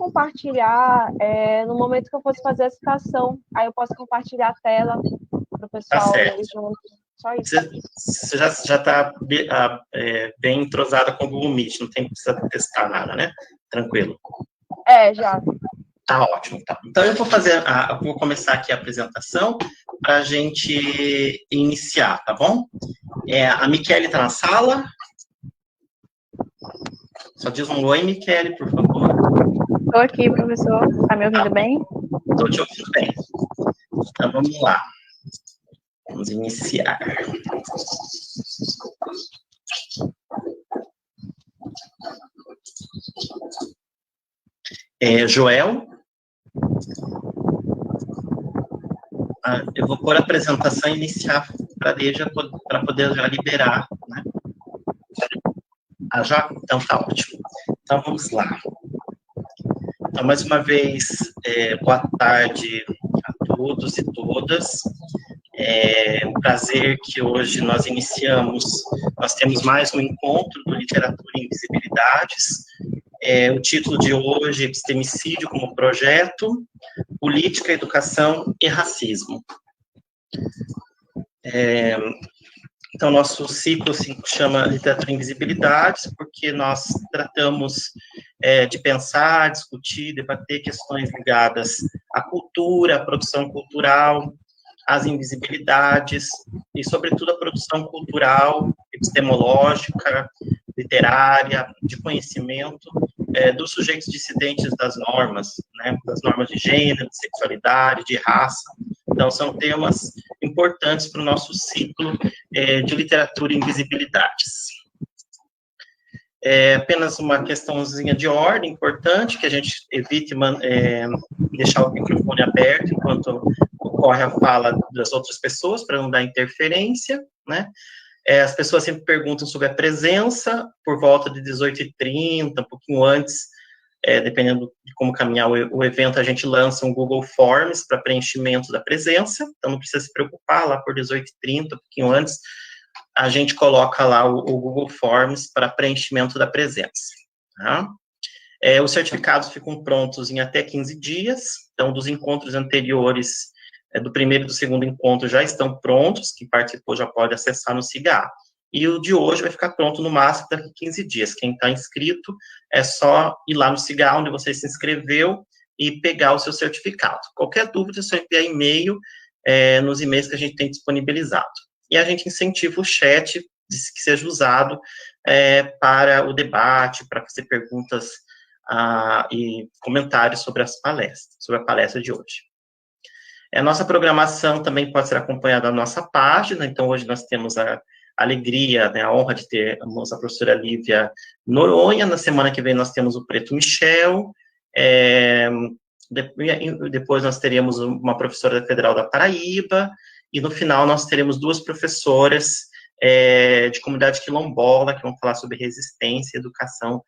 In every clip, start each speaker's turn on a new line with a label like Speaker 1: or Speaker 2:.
Speaker 1: compartilhar no momento que eu fosse fazer a citação. Aí eu posso compartilhar a tela para o
Speaker 2: Tá
Speaker 1: pessoal
Speaker 2: certo.
Speaker 1: ler junto. Só isso.
Speaker 2: Você já está bem entrosada com o Google Meet, não tem precisa testar nada, né? Tranquilo.
Speaker 1: Já.
Speaker 2: Tá ótimo. Tá. Então, eu vou começar aqui a apresentação para a gente iniciar, tá bom? A Michele está na sala. Só diz um oi, Michele, por favor.
Speaker 3: Estou aqui, professor. Está me ouvindo bem?
Speaker 2: Estou te ouvindo bem. Então, vamos lá. Vamos iniciar. Joel. Eu vou pôr a apresentação e iniciar para poder já liberar, né? Já? Então, tá ótimo. Então, vamos lá. Então, mais uma vez, boa tarde a todos e todas. É um prazer que hoje nós temos mais um encontro do Literatura e Invisibilidades. O título de hoje, Epistemicídio como Projeto, Política, Educação e Racismo. Então, nosso ciclo se chama Literatura e Invisibilidades, porque nós tratamos de pensar, discutir, debater questões ligadas à cultura, à produção cultural, às invisibilidades, e, sobretudo, a produção cultural, epistemológica, literária, de conhecimento, dos sujeitos dissidentes das normas, né, das normas de gênero, de sexualidade, de raça. Então, são temas importantes para o nosso ciclo de literatura e invisibilidades. Apenas uma questãozinha de ordem importante, que a gente evite deixar o microfone aberto enquanto ocorre a fala das outras pessoas, para não dar interferência, né? As pessoas sempre perguntam sobre a presença, por volta de 18h30, um pouquinho antes, dependendo de como caminhar o evento, a gente lança um Google Forms para preenchimento da presença, então não precisa se preocupar, lá por 18h30, um pouquinho antes, a gente coloca lá o Google Forms para preenchimento da presença. Tá? Os certificados ficam prontos em até 15 dias, então dos encontros anteriores, do primeiro e do segundo encontro já estão prontos, quem participou já pode acessar no SIGA. E o de hoje vai ficar pronto no máximo daqui a 15 dias. Quem está inscrito é só ir lá no SIGA, onde você se inscreveu, e pegar o seu certificado. Qualquer dúvida, é só enviar e-mail nos e-mails que a gente tem disponibilizado. E a gente incentiva o chat que seja usado para o debate, para fazer perguntas e comentários sobre a palestra de hoje. A nossa programação também pode ser acompanhada na nossa página, então hoje nós temos a alegria, né, a honra de termos a professora Lívia Noronha, na semana que vem nós temos o Preto Michel, depois nós teremos uma professora da Federal da Paraíba, e no final nós teremos duas professoras de comunidade quilombola, que vão falar sobre resistência e educação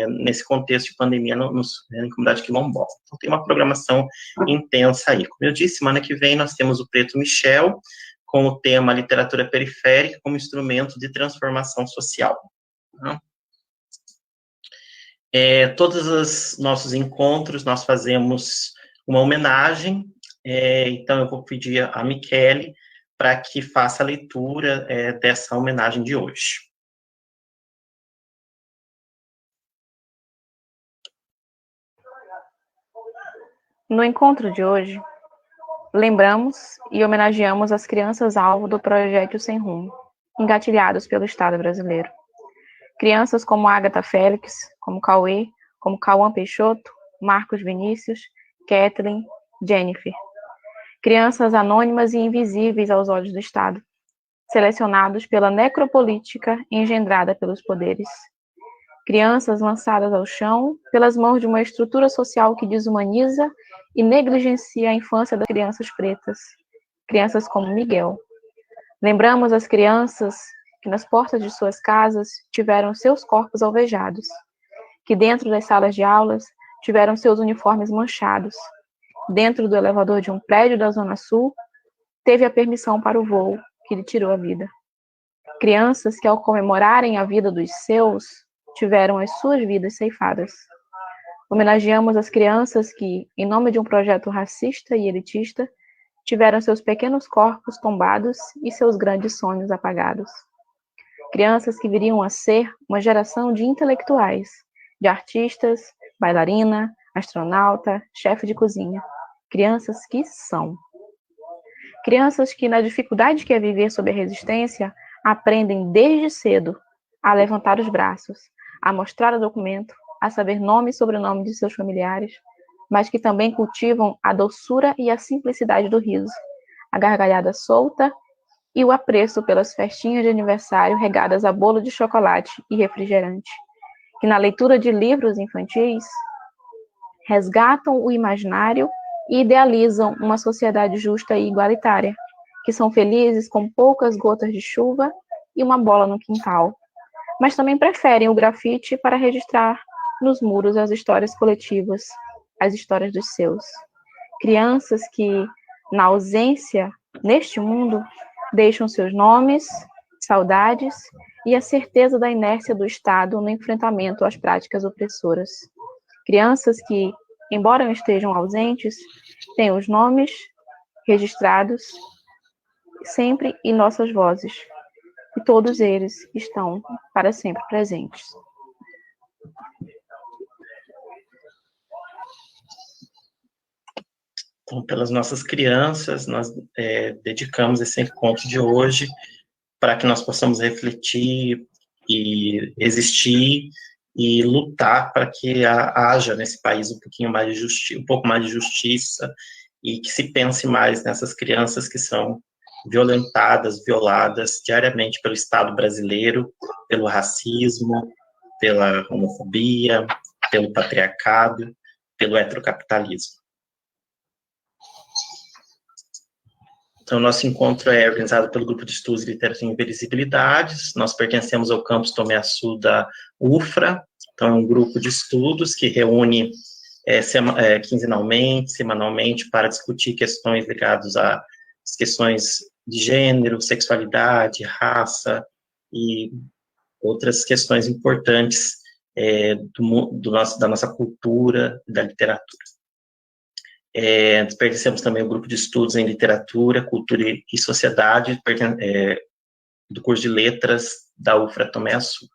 Speaker 2: nesse contexto de pandemia na comunidade quilombola. Então, tem uma programação intensa aí. Como eu disse, semana que vem nós temos o Preto Michel, com o tema Literatura Periférica como Instrumento de Transformação Social. Todos os nossos encontros nós fazemos uma homenagem, então eu vou pedir a Michele para que faça a leitura dessa homenagem de hoje.
Speaker 3: No encontro de hoje, lembramos e homenageamos as crianças alvo do projeto Sem Rumo, engatilhados pelo Estado brasileiro. Crianças como Agatha Félix, como Cauê, como Cauã Peixoto, Marcos Vinícius, Kathleen, Jennifer. Crianças anônimas e invisíveis aos olhos do Estado, selecionados pela necropolítica engendrada pelos poderes. Crianças lançadas ao chão pelas mãos de uma estrutura social que desumaniza e negligencia a infância das crianças pretas, crianças como Miguel. Lembramos as crianças que nas portas de suas casas tiveram seus corpos alvejados, que dentro das salas de aulas tiveram seus uniformes manchados, dentro do elevador de um prédio da Zona Sul, teve a permissão para o voo que lhe tirou a vida. Crianças que, ao comemorarem a vida dos seus, tiveram as suas vidas ceifadas. Homenageamos as crianças que, em nome de um projeto racista e elitista, tiveram seus pequenos corpos tombados e seus grandes sonhos apagados. Crianças que viriam a ser uma geração de intelectuais, de artistas, bailarina, astronauta, chefe de cozinha. Crianças que são. Crianças que, na dificuldade que é viver sob a resistência, aprendem desde cedo a levantar os braços, a mostrar o documento, a saber nome e sobrenome de seus familiares, mas que também cultivam a doçura e a simplicidade do riso, a gargalhada solta e o apreço pelas festinhas de aniversário regadas a bolo de chocolate e refrigerante, que na leitura de livros infantis resgatam o imaginário e idealizam uma sociedade justa e igualitária, que são felizes com poucas gotas de chuva e uma bola no quintal, mas também preferem o grafite para registrar nos muros as histórias coletivas, as histórias dos seus. Crianças que, na ausência neste mundo, deixam seus nomes, saudades e a certeza da inércia do Estado no enfrentamento às práticas opressoras. Crianças que, embora estejam ausentes, têm os nomes registrados sempre em nossas vozes, e todos eles estão para sempre presentes.
Speaker 2: Então, pelas nossas crianças, nós dedicamos esse encontro de hoje para que nós possamos refletir e existir e lutar para que haja nesse país um pouco mais de justiça e que se pense mais nessas crianças que são violentadas, violadas diariamente pelo Estado brasileiro, pelo racismo, pela homofobia, pelo patriarcado, pelo heterocapitalismo. Então, nosso encontro é organizado pelo Grupo de Estudos de Literatura e Invisibilidades. Nós pertencemos ao campus Tomé Açu da UFRA. Então, é um grupo de estudos que reúne quinzenalmente, semanalmente, para discutir questões ligadas às questões de gênero, sexualidade, raça e outras questões importantes da nossa cultura e da literatura. Pertencemos também ao grupo de estudos em literatura, cultura e sociedade, do curso de letras da UFRA Tomé Açu.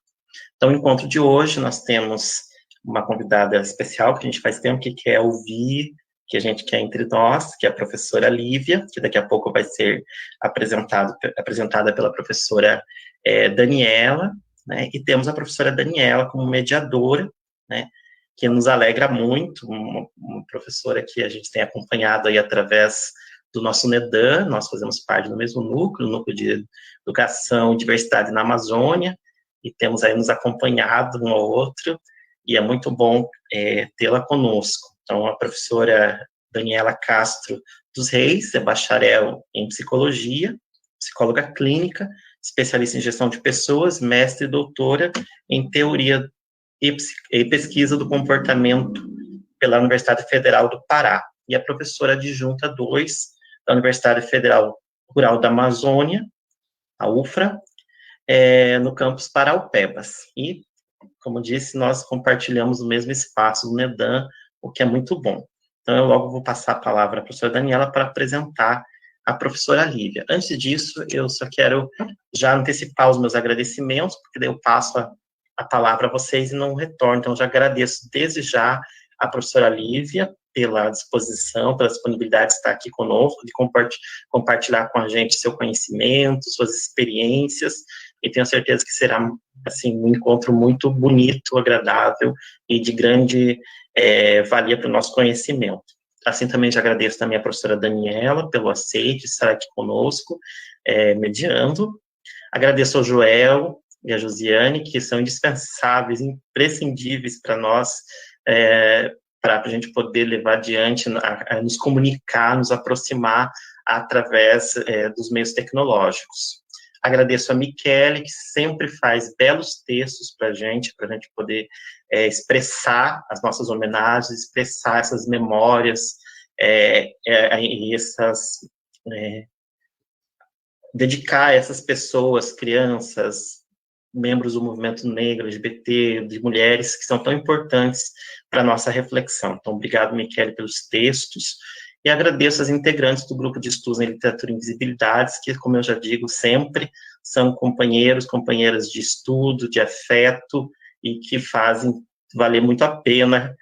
Speaker 2: Então, no encontro de hoje, nós temos uma convidada especial, que a gente faz tempo que quer ouvir, que a gente quer entre nós, que é a professora Lívia, que daqui a pouco vai ser apresentada pela professora Daniela, né, e temos a professora Daniela como mediadora, né, que nos alegra muito, uma professora que a gente tem acompanhado aí através do nosso NEDAM. Nós fazemos parte do mesmo núcleo, o Núcleo de Educação e Diversidade na Amazônia, e temos aí nos acompanhado um ao outro, e é muito bom tê-la conosco. Então, a professora Daniela Castro dos Reis é bacharel em psicologia, psicóloga clínica, especialista em gestão de pessoas, mestre e doutora em teoria e pesquisa do comportamento pela Universidade Federal do Pará, e a professora adjunta 2 da Universidade Federal Rural da Amazônia, a UFRA, no campus Paraupebas. E, como disse, nós compartilhamos o mesmo espaço do NEDAM, o que é muito bom. Então, eu logo vou passar a palavra à professora Daniela para apresentar a professora Lívia. Antes disso, eu só quero já antecipar os meus agradecimentos, porque daí eu passo a palavra a vocês e não retorno. Então, já agradeço desde já a professora Lívia pela disposição, pela disponibilidade de estar aqui conosco, de compartilhar com a gente seu conhecimento, suas experiências, e tenho certeza que será, assim, um encontro muito bonito, agradável e de grande valia para o nosso conhecimento. Assim, também já agradeço também a professora Daniela pelo aceite de estar aqui conosco, mediando. Agradeço ao Joel e a Josiane, que são indispensáveis, imprescindíveis para nós, para a gente poder levar adiante, a nos comunicar, nos aproximar através dos meios tecnológicos. Agradeço a Michele, que sempre faz belos textos para a gente poder expressar as nossas homenagens, expressar essas memórias, dedicar a essas pessoas, crianças, membros do movimento negro, LGBT, de mulheres, que são tão importantes para a nossa reflexão. Então, obrigado, Michele, pelos textos, e agradeço as integrantes do Grupo de Estudos em Literatura e Invisibilidades, que, como eu já digo sempre, são companheiros, companheiras de estudo, de afeto, e que fazem valer muito a pena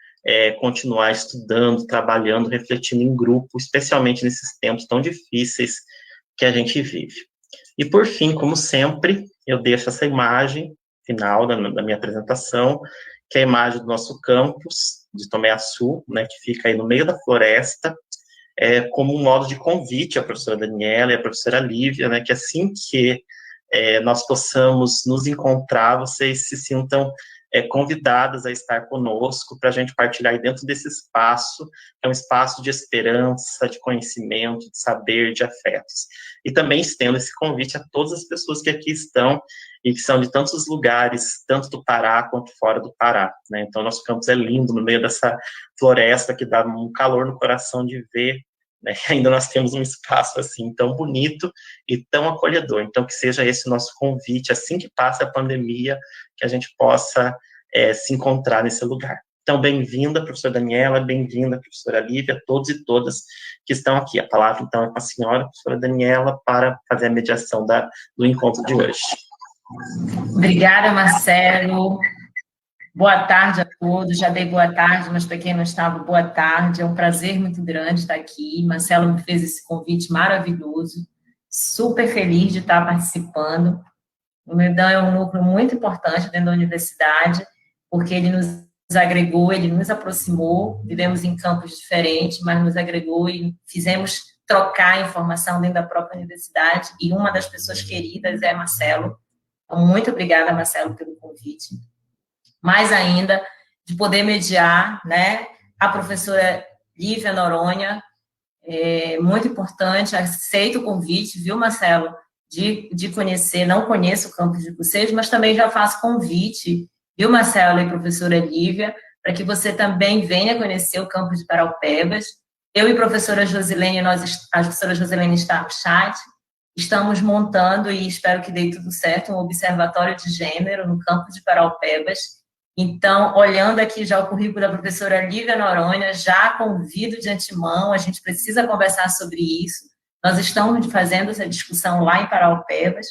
Speaker 2: continuar estudando, trabalhando, refletindo em grupo, especialmente nesses tempos tão difíceis que a gente vive. E, por fim, como sempre, eu deixo essa imagem final da minha apresentação, que é a imagem do nosso campus de Tomé-Açu, né, que fica aí no meio da floresta, como um modo de convite à professora Daniela e à professora Lívia, né, que assim que nós possamos nos encontrar, vocês se sintam convidadas a estar conosco para a gente partilhar aí dentro desse espaço, que é um espaço de esperança, de conhecimento, de saber, de afetos. E também estendo esse convite a todas as pessoas que aqui estão e que são de tantos lugares, tanto do Pará quanto fora do Pará, né? Então, nosso campus é lindo, no meio dessa floresta que dá um calor no coração de ver, né? Ainda nós temos um espaço assim tão bonito e tão acolhedor. Então, que seja esse o nosso convite, assim que passa a pandemia, que a gente possa se encontrar nesse lugar. Então, bem-vinda, professora Daniela, bem-vinda, professora Lívia, todos e todas que estão aqui. A palavra, então, é com a senhora, professora Daniela, para fazer a mediação do encontro de hoje.
Speaker 4: Obrigada, Marcelo. Boa tarde a todos. Já dei boa tarde, mas para quem não estava, boa tarde. É um prazer muito grande estar aqui. Marcelo me fez esse convite maravilhoso. Super feliz de estar participando. O Medão é um núcleo muito importante dentro da universidade, porque ele nos agregou, ele nos aproximou. Vivemos em campos diferentes, mas nos agregou e fizemos trocar informação dentro da própria universidade. E uma das pessoas queridas é Marcelo. Então, muito obrigada, Marcelo, pelo convite. Mais ainda, de poder mediar, né, a professora Lívia Noronha, muito importante, aceito o convite, viu, Marcelo, de conhecer, não conheço o campus de vocês, mas também já faço convite, viu, Marcelo e professora Lívia, para que você também venha conhecer o campus de Paraupebas. Eu e a professora Josilene, a professora Josilene está no chat, estamos montando, e espero que dê tudo certo, um observatório de gênero no campus de Paraupebas. Então, olhando aqui já o currículo da professora Lívia Noronha, já convido de antemão, a gente precisa conversar sobre isso. Nós estamos fazendo essa discussão lá em Paraupebas.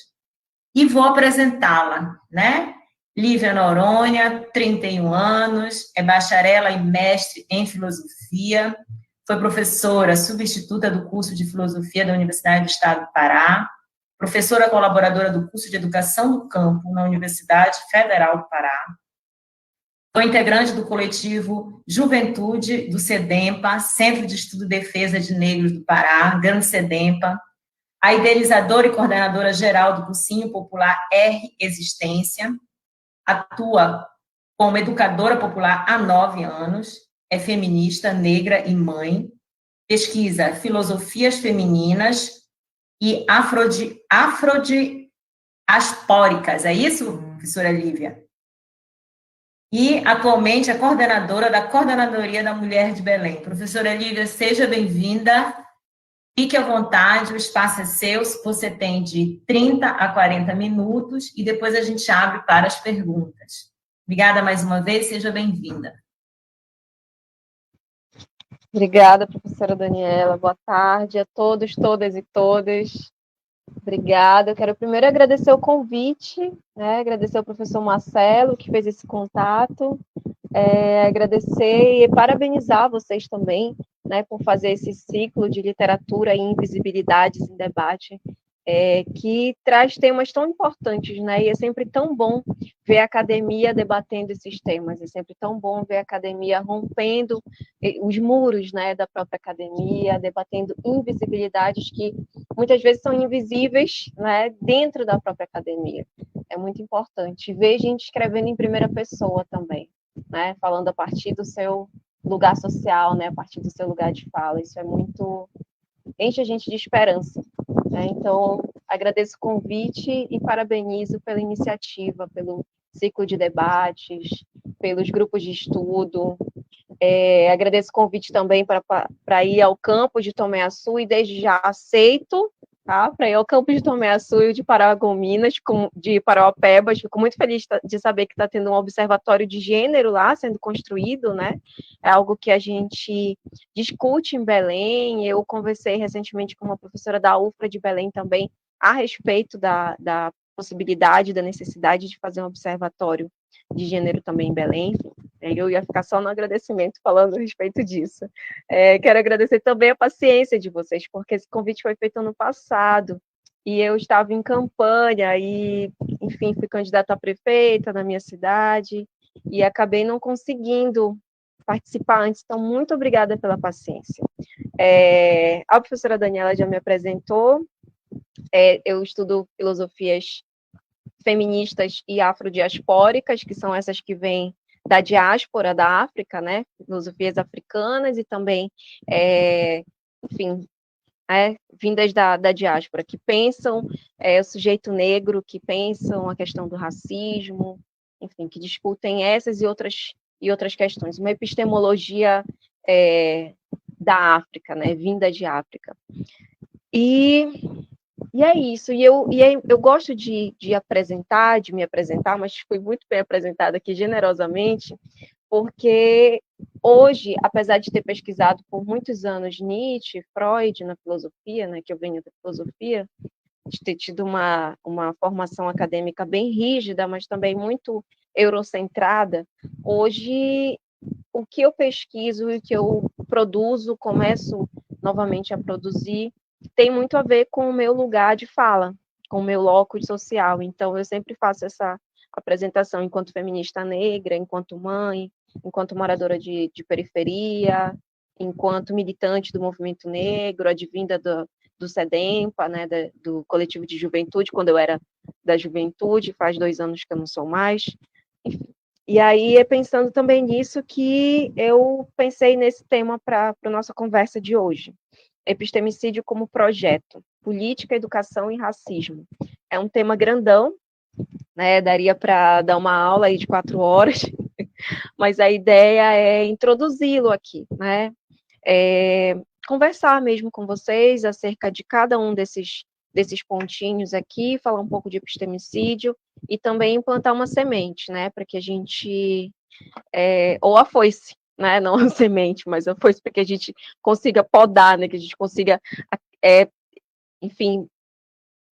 Speaker 4: E vou apresentá-la, né? Lívia Noronha, 31 anos, é bacharela e mestre em filosofia, foi professora substituta do curso de filosofia da Universidade do Estado do Pará, professora colaboradora do curso de educação do campo na Universidade Federal do Pará, foi integrante do coletivo Juventude do CEDEMPA, Centro de Estudo e Defesa de Negros do Pará, Grande CEDEMPA, a idealizadora e coordenadora geral do Cursinho Popular R Existência, atua como educadora popular há 9 anos, é feminista, negra e mãe, pesquisa filosofias femininas e afrodiaspóricas, é isso, professora Lívia? E, atualmente, é coordenadora da Coordenadoria da Mulher de Belém. Professora Lívia, seja bem-vinda, fique à vontade, o espaço é seu, você tem de 30 a 40 minutos, e depois a gente abre para as perguntas. Obrigada mais uma vez, seja bem-vinda.
Speaker 1: Obrigada, professora Daniela. Boa tarde a todos, todas e todas. Obrigada. Eu quero primeiro agradecer o convite, né? Agradecer ao professor Marcelo, que fez esse contato, agradecer e parabenizar vocês também, né, por fazer esse ciclo de literatura e invisibilidades em debate, que traz temas tão importantes, né? E é sempre tão bom ver a academia debatendo esses temas, é sempre tão bom ver a academia rompendo os muros, né, da própria academia, debatendo invisibilidades que muitas vezes são invisíveis, né, dentro da própria academia. É muito importante ver gente escrevendo em primeira pessoa também, né, falando a partir do seu lugar social, né, a partir do seu lugar de fala. Isso é muito... enche a gente de esperança. Então, agradeço o convite e parabenizo pela iniciativa, pelo ciclo de debates, pelos grupos de estudo. Agradeço o convite também para ir ao campus de Tomé-Açu e desde já aceito, tá? Para ir ao campus de Tomé Açu e de Paragominas, de Parauapebas. Fico muito feliz de saber que está tendo um observatório de gênero lá sendo construído, né? É algo que a gente discute em Belém. Eu conversei recentemente com uma professora da UFRA de Belém também a respeito da possibilidade, da necessidade de fazer um observatório de gênero também em Belém. Eu ia ficar só no agradecimento falando a respeito disso. Quero agradecer também a paciência de vocês, porque esse convite foi feito ano passado, e eu estava em campanha, e, enfim, fui candidata a prefeita na minha cidade, e acabei não conseguindo participar antes, então muito obrigada pela paciência. A professora Daniela já me apresentou, eu estudo filosofias feministas e afrodiaspóricas, que são essas que vêm da diáspora da África, né, filosofias africanas e também, enfim, vindas da diáspora, que pensam o sujeito negro, que pensam a questão do racismo, enfim, que discutem essas e outras questões. Uma epistemologia da África, né, vinda de África. E é isso, eu gosto de me apresentar, mas fui muito bem apresentada aqui generosamente, porque hoje, apesar de ter pesquisado por muitos anos Nietzsche, Freud na filosofia, né, que eu venho da filosofia, de ter tido uma formação acadêmica bem rígida, mas também muito eurocentrada, hoje o que eu pesquiso e o que eu produzo, começo novamente a produzir, tem muito a ver com o meu lugar de fala, com o meu locus social. Então, eu sempre faço essa apresentação enquanto feminista negra, enquanto mãe, enquanto moradora de periferia, enquanto militante do movimento negro, advinda do SEDEMPA, né, do coletivo de juventude, quando eu era da juventude, faz 2 anos que eu não sou mais. Enfim. E aí, é pensando também nisso que eu pensei nesse tema para a nossa conversa de hoje. Epistemicídio como projeto, política, educação e racismo. É um tema grandão, né? Daria para dar uma aula aí de 4 horas, mas a ideia é introduzi-lo aqui, né? Conversar mesmo com vocês acerca de cada um desses pontinhos aqui, falar um pouco de epistemicídio e também implantar uma semente, né? Para que a gente, ou a foice, né? Não a semente, mas a foice, para que a gente consiga podar, né? Que a gente consiga, enfim,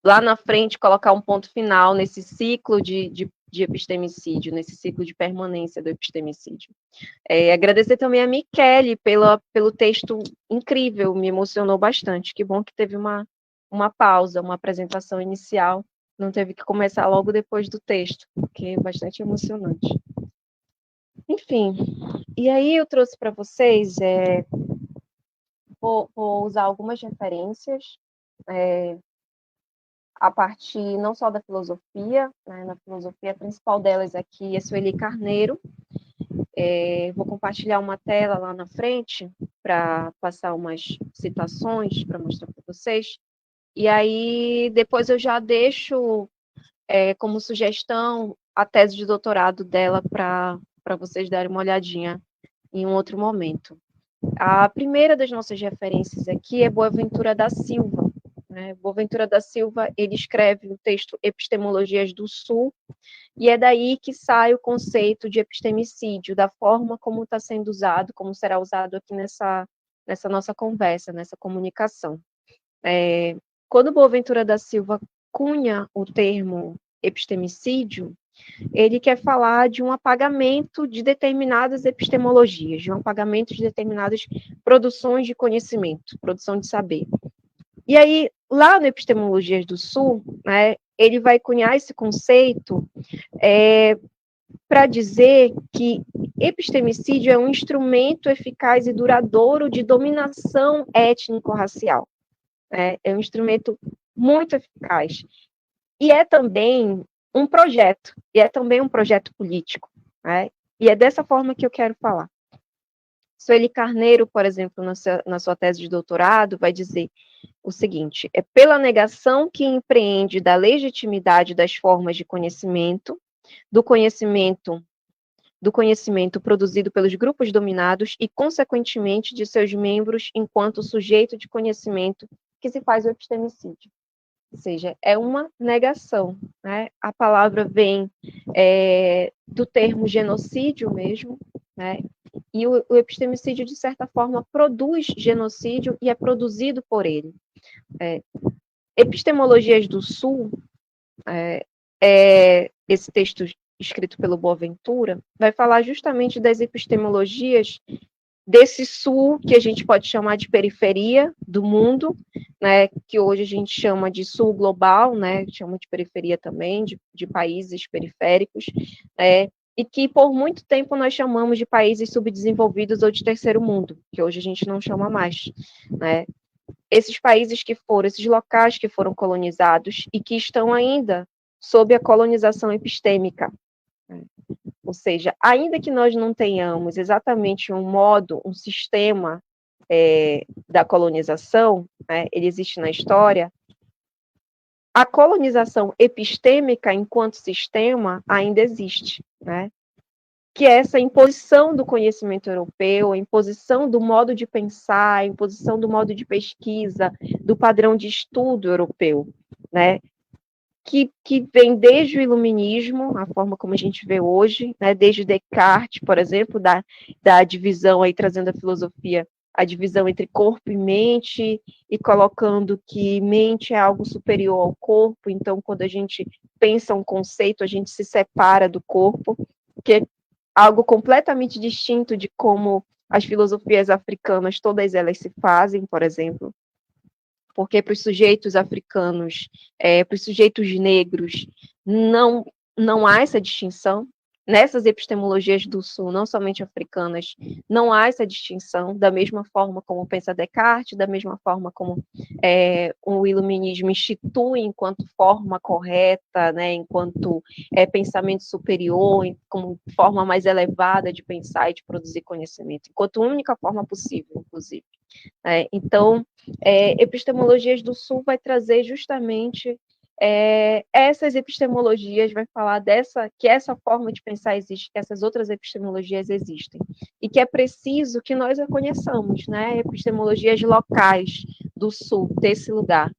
Speaker 1: lá na frente colocar um ponto final nesse ciclo de epistemicídio, nesse ciclo de permanência do epistemicídio. Agradecer também a Michele pelo texto incrível, me emocionou bastante. Que bom que teve uma pausa, uma apresentação inicial, não teve que começar logo depois do texto, porque é bastante emocionante. Enfim, e aí eu trouxe para vocês, vou usar algumas referências, a partir não só da filosofia, né, na filosofia, a principal delas aqui é Sueli Carneiro. Vou compartilhar uma tela lá na frente para passar umas citações para mostrar para vocês. E aí, depois eu já deixo como sugestão a tese de doutorado dela para vocês darem uma olhadinha em um outro momento. A primeira das nossas referências aqui é Boaventura da Silva. Boaventura da Silva, ele escreve o texto Epistemologias do Sul, e é daí que sai o conceito de epistemicídio, da forma como está sendo usado, como será usado aqui nessa nossa conversa, nessa comunicação. Quando Boaventura da Silva cunha o termo epistemicídio, ele quer falar de um apagamento de determinadas epistemologias, de um apagamento de determinadas produções de conhecimento, produção de saber. E aí, lá no Epistemologias do Sul, né, ele vai cunhar esse conceito para dizer que epistemicídio é um instrumento eficaz e duradouro de dominação étnico-racial. É um instrumento muito eficaz. E é também um projeto, político. E é dessa forma que eu quero falar. Sueli Carneiro, por exemplo, na sua tese de doutorado, vai dizer o seguinte: é pela negação que empreende da legitimidade das formas de conhecimento, do conhecimento produzido pelos grupos dominados e, consequentemente, de seus membros enquanto sujeito de conhecimento, que se faz o epistemicídio. ou seja, é uma negação, né? A palavra vem do termo genocídio mesmo, né? E o epistemicídio, de certa forma, produz genocídio e é produzido por ele. Epistemologias do Sul, esse texto escrito pelo Boaventura, vai falar justamente das epistemologias desse sul que a gente pode chamar de periferia do mundo, né, que hoje a gente chama de sul global, né, chama de periferia também, de países periféricos, e que por muito tempo nós chamamos de países subdesenvolvidos ou de terceiro mundo, que hoje a gente não chama mais, né. Esses países que foram, esses locais que foram colonizados e que estão ainda sob a colonização epistêmica, né? Ou seja, ainda que nós não tenhamos exatamente um modo, um sistema da colonização, né, ele existe na história, a colonização epistêmica enquanto sistema ainda existe, né? Que é essa imposição do conhecimento europeu, a imposição do modo de pensar, a imposição do modo de pesquisa, do padrão de estudo europeu, né? Que vem desde o iluminismo, a forma como a gente vê hoje, né? Desde Descartes, por exemplo, da divisão, aí trazendo a filosofia, a divisão entre corpo e mente, e colocando que mente é algo superior ao corpo, então quando a gente pensa um conceito, a gente se separa do corpo, que é algo completamente distinto de como as filosofias africanas, todas elas se fazem, por exemplo, porque para os sujeitos africanos, para os sujeitos negros, não há essa distinção. Nessas epistemologias do Sul, não somente africanas, não há essa distinção, da mesma forma como pensa Descartes, da mesma forma como o iluminismo institui enquanto forma correta, né, enquanto pensamento superior, como forma mais elevada de pensar e de produzir conhecimento, enquanto única forma possível, inclusive. Então, Epistemologias do Sul vai trazer justamente essas epistemologias, vai falar que essa forma de pensar existe, que essas outras epistemologias existem, e que é preciso que nós a conheçamos, né? Epistemologias locais do Sul, desse lugar.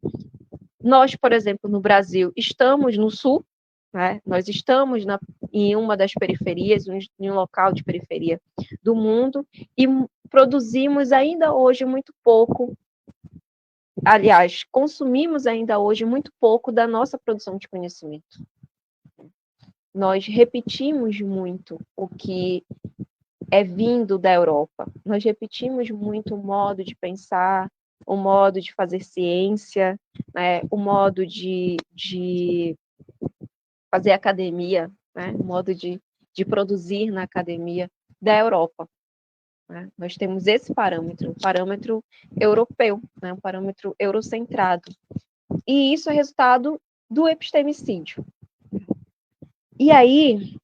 Speaker 1: Nós, por exemplo, no Brasil, estamos no Sul, né? Nós estamos em uma das periferias, em um local de periferia do mundo, e produzimos ainda hoje muito pouco, aliás, consumimos ainda hoje muito pouco da nossa produção de conhecimento. Nós repetimos muito o que é vindo da Europa. Nós repetimos muito o modo de pensar, o modo de fazer ciência, né? O modo de fazer academia, né? O modo de produzir na academia da Europa. Né? Nós temos esse parâmetro, um parâmetro europeu, né? Um parâmetro eurocentrado. E isso é resultado do epistemicídio. E aí,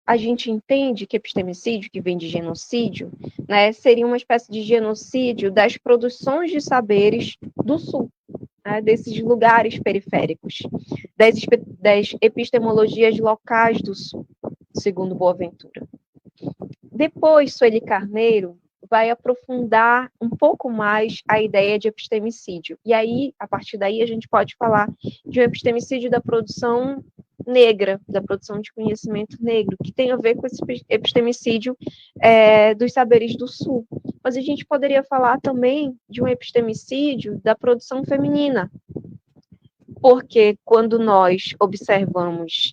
Speaker 1: a gente entende que epistemicídio, que vem de genocídio, né, seria uma espécie de genocídio das produções de saberes do Sul, né, desses lugares periféricos, das epistemologias locais do Sul, segundo Boaventura. Depois, Sueli Carneiro vai aprofundar um pouco mais a ideia de epistemicídio. E aí, a partir daí, a gente pode falar de um epistemicídio da produção negra, da produção de conhecimento negro, que tem a ver com esse epistemicídio dos saberes do Sul. Mas a gente poderia falar também de um epistemicídio da produção feminina, porque quando nós observamos,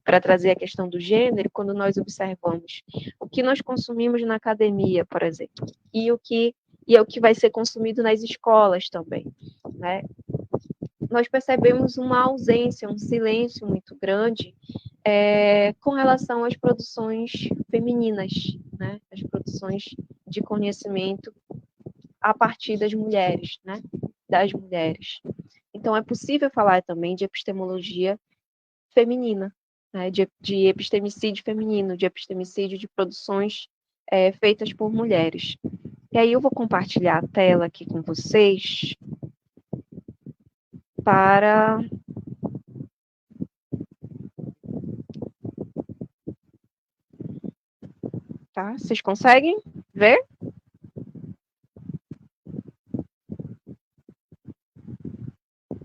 Speaker 1: para trazer a questão do gênero, quando nós observamos o que nós consumimos na academia, por exemplo, e é o que vai ser consumido nas escolas também, né? Nós percebemos uma ausência, um silêncio muito grande com relação às produções femininas, né? As produções de conhecimento a partir das mulheres, né? Das mulheres. Então, é possível falar também de epistemologia feminina, né? de epistemicídio feminino, de epistemicídio de produções feitas por mulheres. E aí eu vou compartilhar a tela aqui com vocês para tá? Vocês conseguem ver?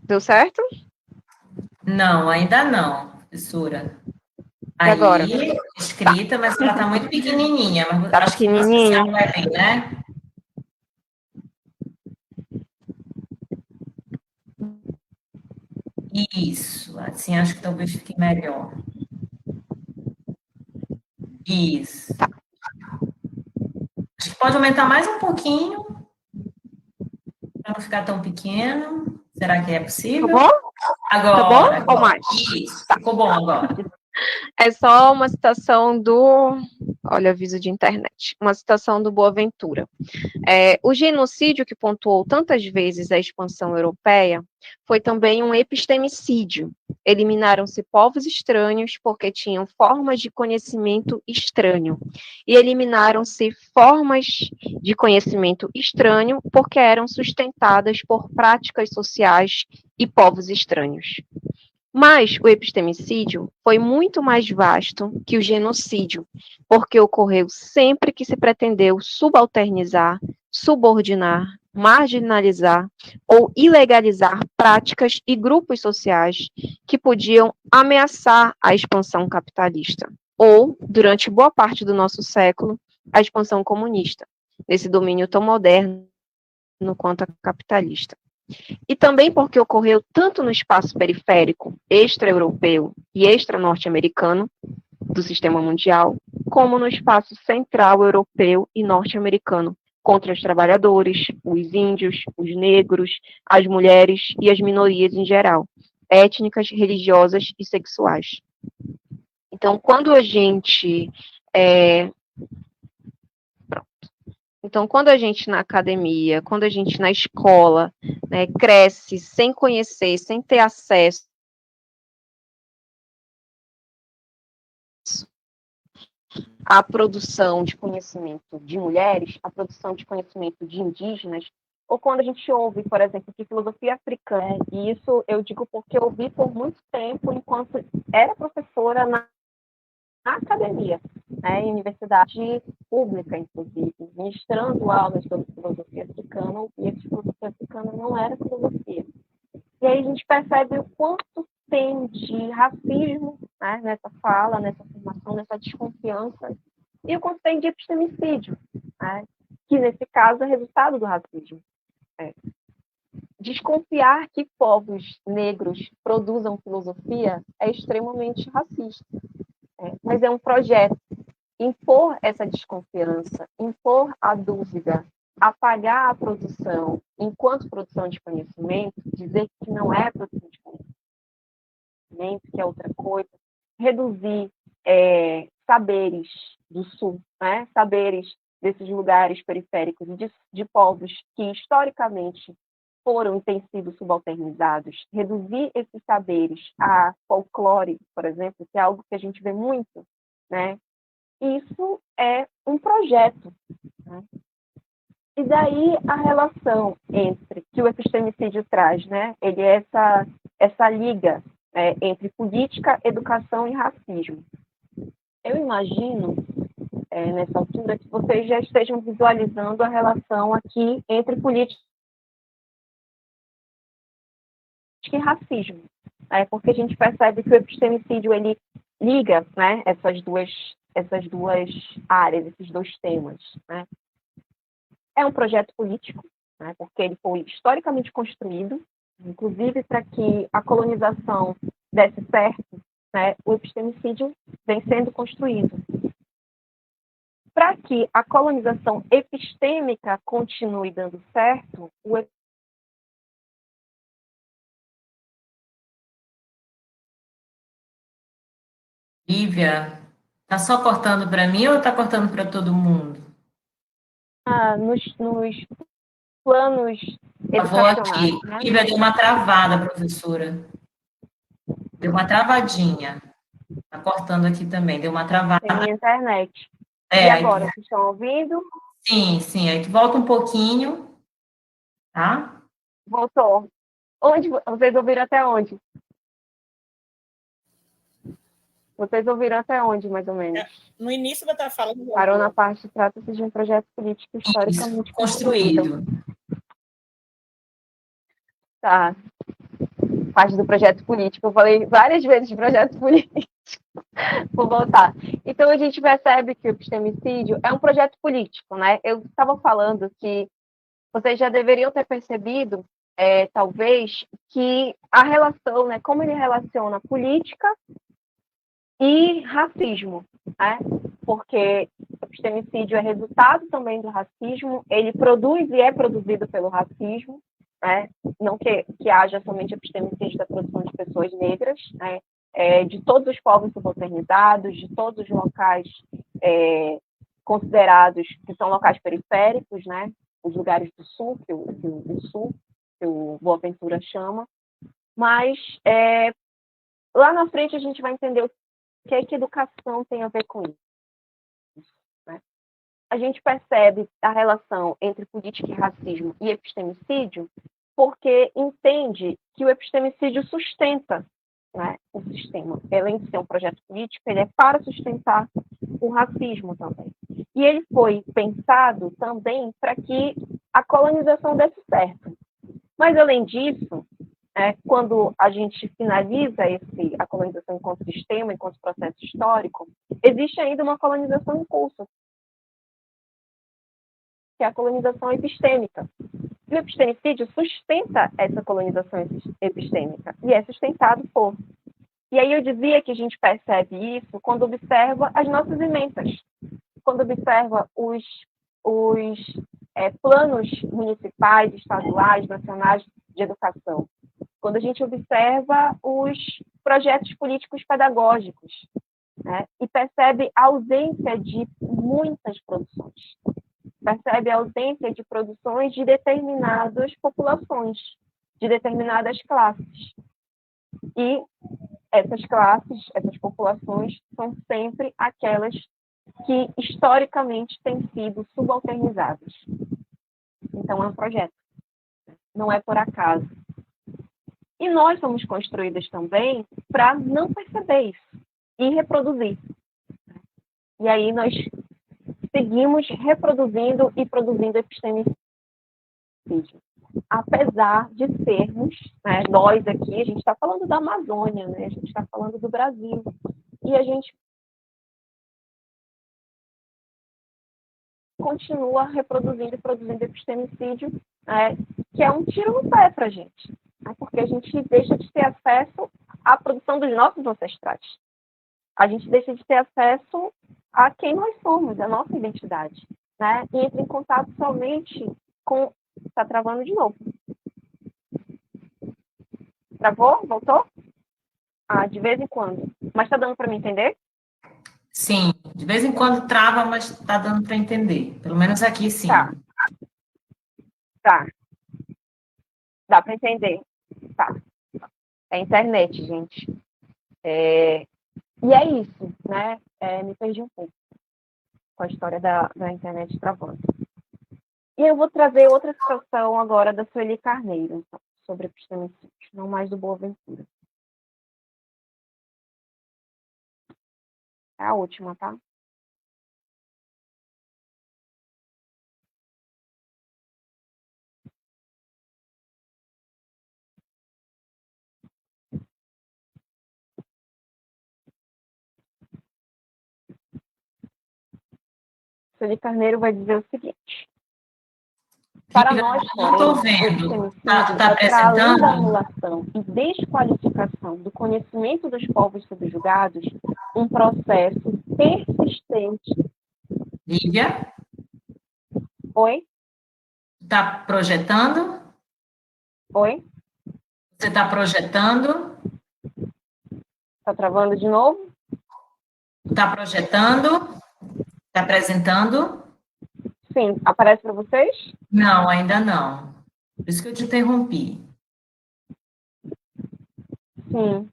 Speaker 1: Deu certo?
Speaker 4: Não, ainda não, professora.
Speaker 1: E agora?
Speaker 4: Aí, escrita, mas ela está muito pequenininha. Mas
Speaker 1: Tá
Speaker 4: acho que você
Speaker 1: pequenininha.
Speaker 4: vai bem, né? Isso, assim acho que talvez fique melhor. Isso.
Speaker 1: Tá.
Speaker 4: Acho que pode aumentar mais um pouquinho, para não ficar tão pequeno. Será que é
Speaker 1: Tá
Speaker 4: possível?
Speaker 1: bom? Tá bom
Speaker 4: Agora,
Speaker 1: ou
Speaker 4: agora.
Speaker 1: mais?
Speaker 4: Isso,
Speaker 1: Tá.
Speaker 4: ficou bom agora.
Speaker 1: É só uma citação do... Olha, aviso de internet. Uma citação do Boaventura. O genocídio que pontuou tantas vezes a expansão europeia foi também um epistemicídio. Eliminaram-se povos estranhos porque tinham formas de conhecimento estranho. E eliminaram-se formas de conhecimento estranho porque eram sustentadas por práticas sociais e povos estranhos. Mas o epistemicídio foi muito mais vasto que o genocídio, porque ocorreu sempre que se pretendeu subalternizar, subordinar, marginalizar ou ilegalizar práticas e grupos sociais que podiam ameaçar a expansão capitalista, ou, durante boa parte do nosso século, a expansão comunista, nesse domínio tão moderno quanto a capitalista. E também porque ocorreu tanto no espaço periférico, extra-europeu e extra-norte-americano do sistema mundial, como no espaço central europeu e norte-americano, contra os trabalhadores, os índios, os negros, as mulheres e as minorias em geral, étnicas, religiosas e sexuais. Então, quando a gente na academia, quando a gente na escola, né, cresce sem conhecer, sem ter acesso à produção de conhecimento de mulheres, à produção de conhecimento de indígenas, ou quando a gente ouve, por exemplo, que filosofia africana, e isso eu digo porque eu ouvi por muito tempo, enquanto era professora na academia, né, em universidade pública, inclusive, ministrando aulas sobre filosofia africana, e essa filosofia africana não era filosofia. E aí a gente percebe o quanto tem de racismo, né, nessa fala, nessa afirmação, nessa desconfiança, e o quanto tem de epistemicídio, né, que nesse caso é resultado do racismo. Desconfiar que povos negros produzam filosofia é extremamente racista. Mas é um projeto. Impor essa desconfiança, impor a dúvida, apagar a produção enquanto produção de conhecimento, dizer que não é produção de conhecimento, que é outra coisa, reduzir saberes do Sul, né? Saberes desses lugares periféricos de povos que historicamente foram e têm sido subalternizados, reduzir esses saberes a folclore, por exemplo, que é algo que a gente vê muito, né? Isso é um projeto, né? E daí a relação entre que o epistemicídio traz, né? Ele é essa liga entre política, educação e racismo. Eu imagino, nessa altura, que vocês já estejam visualizando a relação aqui entre política e racismo, porque a gente percebe que o epistemicídio ele liga, né, essas duas áreas, esses dois temas, né? É um projeto político, né, porque ele foi historicamente construído, inclusive para que a colonização desse certo, né, o epistemicídio vem sendo construído. Para que a colonização epistêmica continue dando certo, o
Speaker 4: Lívia, tá só cortando para mim ou tá cortando para todo mundo?
Speaker 1: nos planos
Speaker 4: Travou aqui.
Speaker 1: educacionais, né?
Speaker 4: Lívia, deu uma travada, professora. Deu uma travadinha. Tá cortando aqui também, deu uma travada.
Speaker 1: Tem internet. E
Speaker 4: Aí
Speaker 1: agora, vocês estão ouvindo?
Speaker 4: sim. Aí tu volta um pouquinho, tá?
Speaker 1: Voltou. Onde vocês ouviram até onde? Vocês ouviram até onde, mais ou menos?
Speaker 5: No início da tua fala.
Speaker 1: Parou na parte, trata-se de um projeto político historicamente
Speaker 4: construído.
Speaker 1: Tá. parte do projeto político. Eu falei várias vezes de projeto político. Vou voltar. Então, a gente percebe que o epistemicídio é um projeto político, né? Eu estava falando que vocês já deveriam ter percebido, talvez, que a relação, né, como ele relaciona política e racismo, né? Porque o epistemicídio é resultado também do racismo, ele produz e é produzido pelo racismo, né? Não que haja somente epistemicídio da produção de pessoas negras, né? De todos os povos subalternizados, de todos os locais considerados que são locais periféricos, né? Os lugares do sul, que o Boaventura chama, mas lá na frente a gente vai entender o que é que educação tem a ver com isso, né? A gente percebe a relação entre política e racismo e epistemicídio porque entende que o epistemicídio sustenta, né, o sistema. Além de ser um projeto político, ele é para sustentar o racismo também. E ele foi pensado também para que a colonização desse certo. Mas, além disso, quando a gente finaliza a colonização enquanto sistema, enquanto processo histórico, existe ainda uma colonização em curso, que é a colonização epistêmica. E o epistemicídio sustenta essa colonização epistêmica, e é sustentado por. E aí eu dizia que a gente percebe isso quando observa as nossas emendas, quando observa os planos municipais, estaduais, nacionais de educação, quando a gente observa os projetos políticos pedagógicos, né, e percebe a ausência de muitas produções, percebe a ausência de produções de determinadas populações, de determinadas classes. E essas classes, essas populações, são sempre aquelas que historicamente têm sido subalternizadas. Então, é um projeto, não é por acaso. E nós somos construídas também para não perceber isso e reproduzir. E aí nós seguimos reproduzindo e produzindo epistemicídio. Apesar de sermos, né, nós aqui, a gente está falando da Amazônia, né, a gente está falando do Brasil, e a gente continua reproduzindo e produzindo epistemicídio, que é um tiro no pé para a gente, né, porque a gente deixa de ter acesso à produção dos nossos ancestrais. A gente deixa de ter acesso a quem nós somos, a nossa identidade, né, e entra em contato somente com... Está travando de novo. Travou? Voltou? De vez em quando. Mas está dando para me entender?
Speaker 4: Sim, de vez em quando trava, mas está dando para entender. Pelo menos aqui, sim.
Speaker 1: Tá. Dá para entender. Tá. É internet, gente. E é isso, né? Me perdi um pouco com a história da internet travando. E eu vou trazer outra citação agora da Sueli Carneiro, então, sobre epistemicídio, não mais do Boaventura. É a última, tá? Sueli Carneiro vai dizer o seguinte: para nós, porém, o epistemicídio é para além da anulação e desqualificação do conhecimento dos povos subjugados, um processo persistente.
Speaker 4: Lívia?
Speaker 1: Oi?
Speaker 4: Está projetando?
Speaker 1: Oi?
Speaker 4: Você está projetando?
Speaker 1: Está travando de novo?
Speaker 4: Está projetando? Está apresentando?
Speaker 1: Sim. Aparece para vocês?
Speaker 4: Não, ainda não. Por isso que eu te interrompi.
Speaker 1: Sim.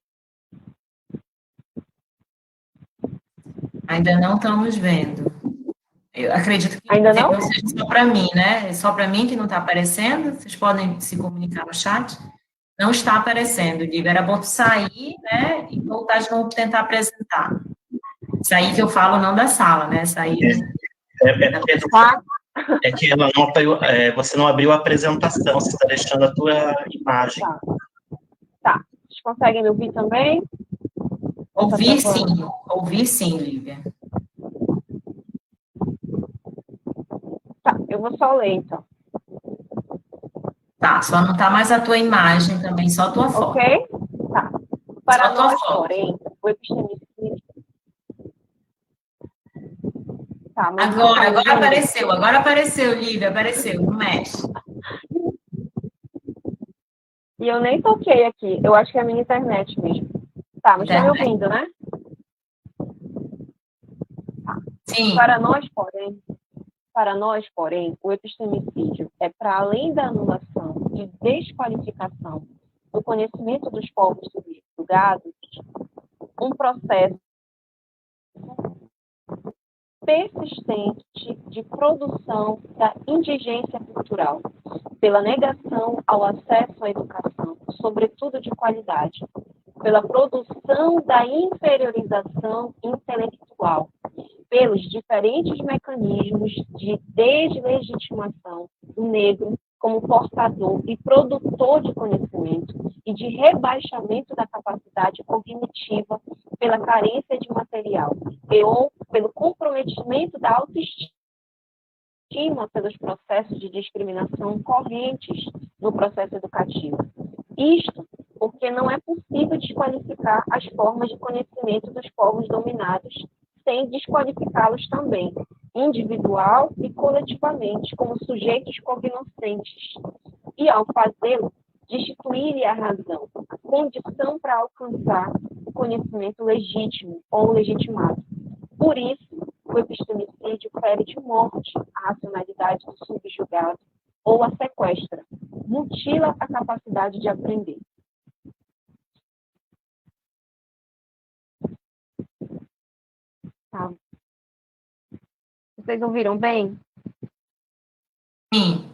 Speaker 4: Ainda não estamos vendo. Eu acredito que
Speaker 1: ainda não
Speaker 4: seja só para mim, né? É só para mim que não está aparecendo. Vocês podem se comunicar no chat. Não está aparecendo, Lívia. Era bom sair, né? E voltar de novo para tentar apresentar. Sair que eu falo não da sala, né? Sair.
Speaker 2: É que ela não você não abriu a apresentação, você está deixando a tua imagem.
Speaker 1: Tá. conseguem me ouvir também?
Speaker 4: Ouvir sim, Lívia.
Speaker 1: Tá, eu vou só ler, então.
Speaker 4: Tá, só não tá mais a tua imagem também, só a tua foto.
Speaker 1: Ok? Tá. Para
Speaker 4: Só tua
Speaker 1: nós,
Speaker 4: foto.
Speaker 1: porém, o epistemicídio... Tá, mas
Speaker 4: Agora apareceu, Lívia, apareceu, não mexe.
Speaker 1: E eu nem toquei aqui, eu acho que é a minha internet mesmo. Tá, mas estão me ouvindo, né? Tá.
Speaker 4: Sim.
Speaker 1: Para nós, porém, o epistemicídio é para além da anulação e desqualificação do conhecimento dos povos subjugados, um processo persistente de produção da indigência cultural, pela negação ao acesso à educação, sobretudo de qualidade, pela produção da inferiorização intelectual, pelos diferentes mecanismos de deslegitimação do negro como portador e produtor de conhecimento e de rebaixamento da capacidade cognitiva pela carência de material ou pelo comprometimento da autoestima pelos processos de discriminação correntes no processo educativo. Isto porque não é possível desqualificar as formas de conhecimento dos povos dominados sem desqualificá-los também, individual e coletivamente, como sujeitos cognoscentes, e, ao fazê-lo, destituir-lhe a razão, a condição para alcançar o conhecimento legítimo ou legitimado. Por isso, o epistemicídio fere de morte a racionalidade do subjugado ou a sequestra, mutila a capacidade de aprender. Tá. Vocês ouviram bem?
Speaker 4: Sim,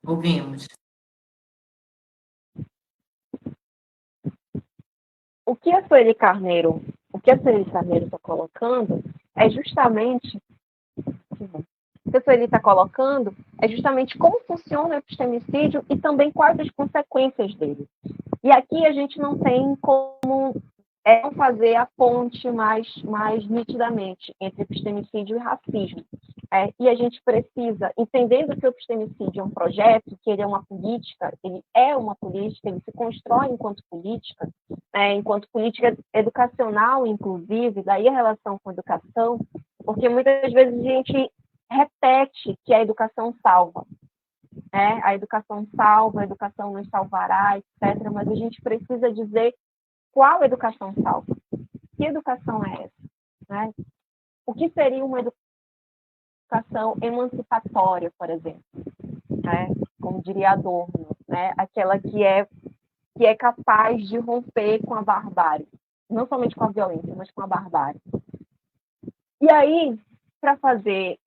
Speaker 4: ouvimos.
Speaker 1: O que a Sueli Carneiro está colocando é justamente como funciona o epistemicídio e também quais as consequências dele. E aqui a gente não tem como fazer a ponte mais nitidamente entre epistemicídio e racismo. E a gente precisa, entendendo que o epistemicídio é um projeto, que ele é uma política, ele se constrói enquanto política educacional, inclusive, daí a relação com a educação, porque muitas vezes a gente repete que a educação salva. A educação salva, a educação nos salvará, etc., mas a gente precisa dizer qual educação salva. Que educação é essa? O que seria uma educação emancipatória, por exemplo? Como diria Adorno, aquela que é capaz de romper com a barbárie. Não somente com a violência, mas com a barbárie. E aí, para fazer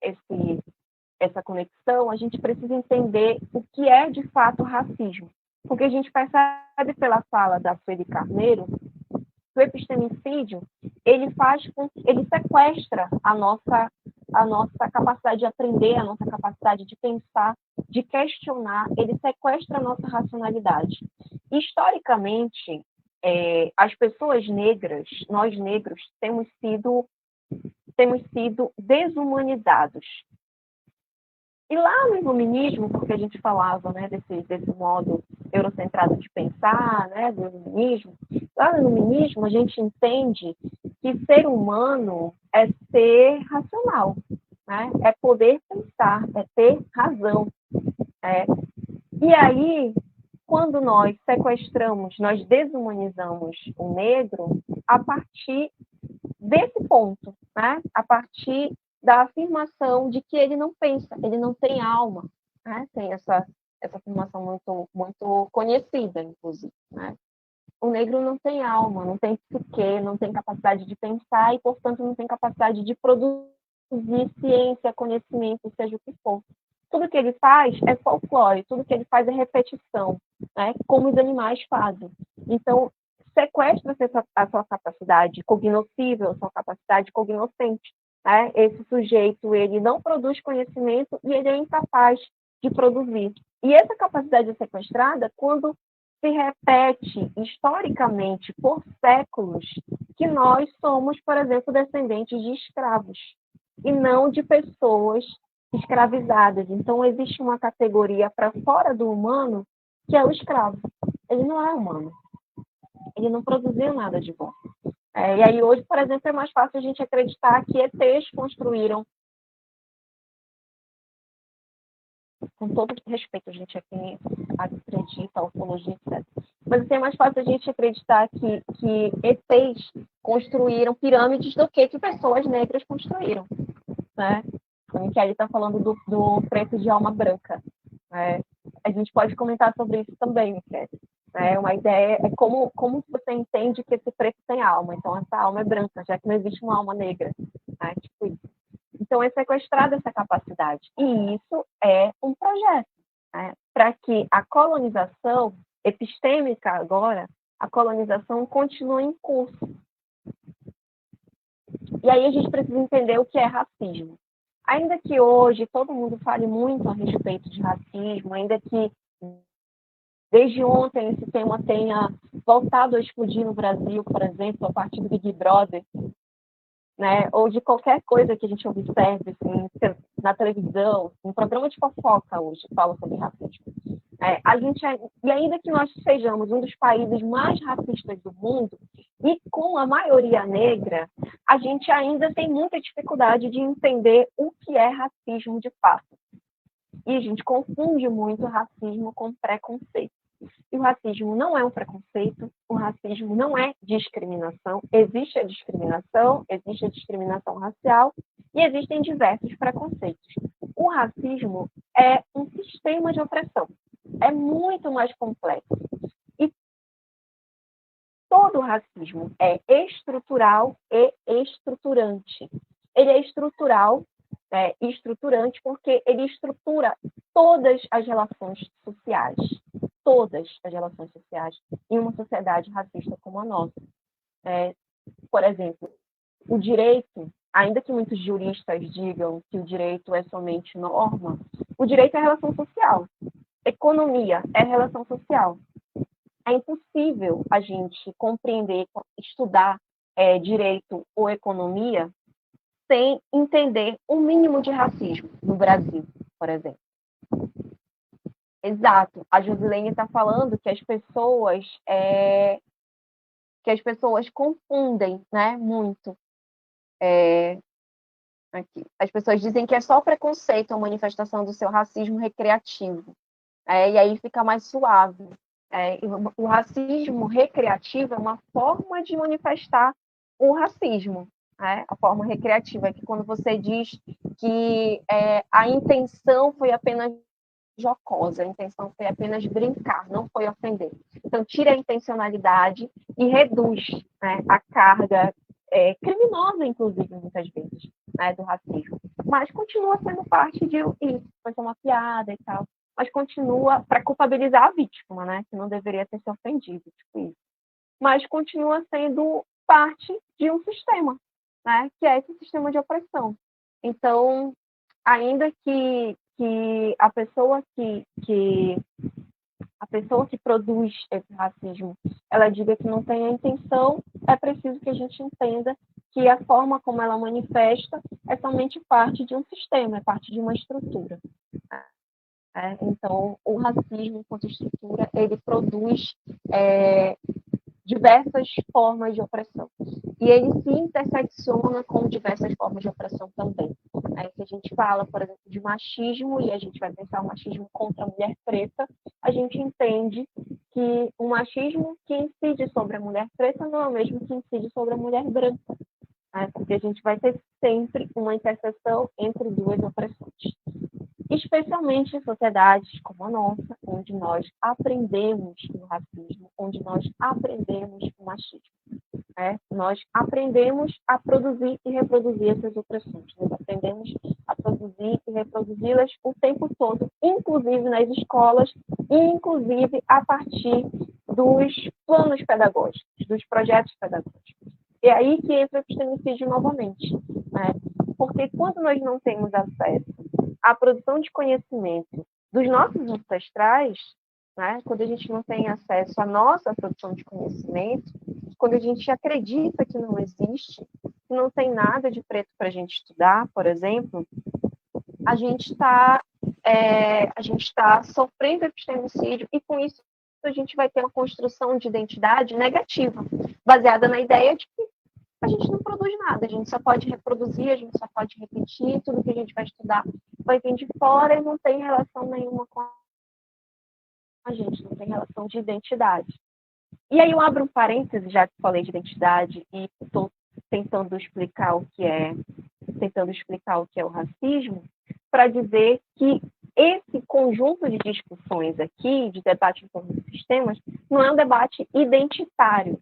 Speaker 1: essa conexão, a gente precisa entender o que é, de fato, racismo. Porque a gente percebe pela fala da Sueli Carneiro que o epistemicídio, ele sequestra a nossa capacidade de aprender, a nossa capacidade de pensar, de questionar, ele sequestra a nossa racionalidade. Historicamente, as pessoas negras, nós negros, temos sido desumanizados. E lá no iluminismo, porque a gente falava desse modo eurocentrado de pensar, do iluminismo, lá no iluminismo a gente entende que ser humano é ser racional, é poder pensar, é ter razão. E aí, quando nós sequestramos, nós desumanizamos o negro a partir desse ponto, a partir da afirmação de que ele não pensa, ele não tem alma, tem essa afirmação muito conhecida, inclusive. O negro não tem alma, não tem psique, não tem capacidade de pensar e, portanto, não tem capacidade de produzir ciência, conhecimento, seja o que for. Tudo que ele faz é folclore, tudo que ele faz é repetição, como os animais fazem. Então, sequestra a sua capacidade cognoscível, a sua capacidade cognoscente. Esse sujeito, ele não produz conhecimento e ele é incapaz de produzir. E essa capacidade é sequestrada quando se repete historicamente por séculos que nós somos, por exemplo, descendentes de escravos e não de pessoas escravizadas. Então, existe uma categoria para fora do humano que é o escravo. Ele não é humano. Ele não produziu nada de bom. E aí, hoje, por exemplo, é mais fácil a gente acreditar que ETs construíram, com todo respeito, a gente aqui acredita, ufologia, etc. Mas assim, é mais fácil a gente acreditar que ETs construíram pirâmides do que pessoas negras construíram, né? O Kelly está falando do preto de alma branca, né? A gente pode comentar sobre isso também, Kelly. Uma ideia é como você entende que esse preto tem alma. Então, essa alma é branca, já que não existe uma alma negra. Né? Tipo isso. Então, é sequestrada essa capacidade. E isso é um projeto, né? Para que a colonização epistêmica agora, a colonização continue em curso. E aí a gente precisa entender o que é racismo. Ainda que hoje todo mundo fale muito a respeito de racismo, ainda que desde ontem esse tema tenha voltado a explodir no Brasil, por exemplo, a partir do Big Brother, né? Ou de qualquer coisa que a gente observe assim, na televisão, um programa de fofoca hoje fala sobre racismo. E ainda que nós sejamos um dos países mais racistas do mundo, e com a maioria negra, a gente ainda tem muita dificuldade de entender o que é racismo de fato. E a gente confunde muito racismo com preconceito. E o racismo não é um preconceito, o racismo não é discriminação. Existe a discriminação racial e existem diversos preconceitos. O racismo é um sistema de opressão. É muito mais complexo. E todo racismo é estrutural e estruturante. Ele é estrutural e estruturante porque ele estrutura todas as relações sociais. Todas as relações sociais em uma sociedade racista como a nossa. Por exemplo, o direito, ainda que muitos juristas digam que o direito é somente norma, o direito é relação social. Economia é relação social. É impossível a gente compreender, estudar direito ou economia sem entender o mínimo de racismo no Brasil, por exemplo. Exato. A Josilene está falando que as pessoas confundem, né, muito. Aqui. As pessoas dizem que é só preconceito a manifestação do seu racismo recreativo. E aí fica mais suave. O racismo recreativo é uma forma de manifestar o racismo. A forma recreativa é que quando você diz que a intenção foi apenas jocosa, a intenção foi apenas brincar, não foi ofender. Então, tira a intencionalidade e reduz, né, a carga criminosa, inclusive, muitas vezes, né, do racismo. Mas continua sendo parte de isso, foi uma piada e tal. Mas continua para culpabilizar a vítima, né, que não deveria ter se ofendido, tipo isso. Mas continua sendo parte de um sistema, né, que é esse sistema de opressão. Então, ainda que a pessoa que produz esse racismo, ela diga que não tem a intenção, é preciso que a gente entenda que a forma como ela manifesta é somente parte de um sistema, é parte de uma estrutura. Então, o racismo, enquanto estrutura, ele produz diversas formas de opressão. E ele se intersecciona com diversas formas de opressão também. Se a gente fala, por exemplo, de machismo, e a gente vai pensar o machismo contra a mulher preta, a gente entende que o machismo que incide sobre a mulher preta não é o mesmo que incide sobre a mulher branca. Porque a gente vai ter sempre uma interseção entre duas opressões. Especialmente em sociedades como a nossa, onde nós aprendemos o racismo, onde nós aprendemos o machismo. Nós aprendemos a produzir e reproduzir essas opressões. Nós aprendemos a produzir e reproduzi-las o tempo todo, inclusive nas escolas e inclusive a partir dos planos pedagógicos, dos projetos pedagógicos. É aí que entra o epistemicídio novamente. Porque quando nós não temos acesso à produção de conhecimento dos nossos ancestrais, né? Quando a gente não tem acesso à nossa produção de conhecimento, quando a gente acredita que não existe, que não tem nada de preto para a gente estudar, por exemplo, a gente está sofrendo epistemicídio e com isso a gente vai ter uma construção de identidade negativa, baseada na ideia de que a gente não produz nada, a gente só pode reproduzir, a gente só pode repetir, tudo que a gente vai estudar vai vir de fora e não tem relação nenhuma com a gente, não tem relação de identidade. E aí eu abro um parêntese, já que falei de identidade e estou tentando explicar o que é o racismo, para dizer que esse conjunto de discussões aqui, de debate em torno dos sistemas, não é um debate identitário,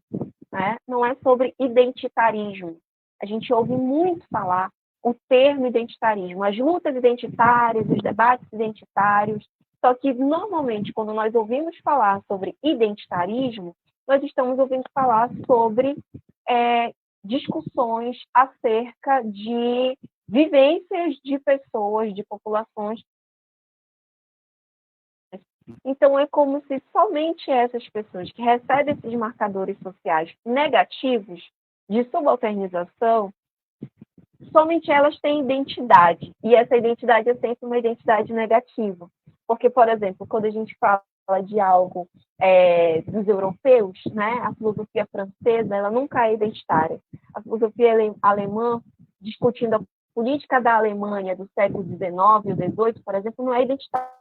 Speaker 1: né? Não é sobre identitarismo. A gente ouve muito falar o termo identitarismo, as lutas identitárias, os debates identitários, só que, normalmente, quando nós ouvimos falar sobre identitarismo, nós estamos ouvindo falar sobre discussões acerca de vivências de pessoas, de populações. Então, é como se somente essas pessoas que recebem esses marcadores sociais negativos de subalternização, somente elas têm identidade. E essa identidade é sempre uma identidade negativa. Porque, por exemplo, quando a gente fala de algo dos europeus, né, a filosofia francesa, ela nunca é identitária. A filosofia alemã, discutindo a política da Alemanha do século XIX e XVIII, por exemplo, não é identitária.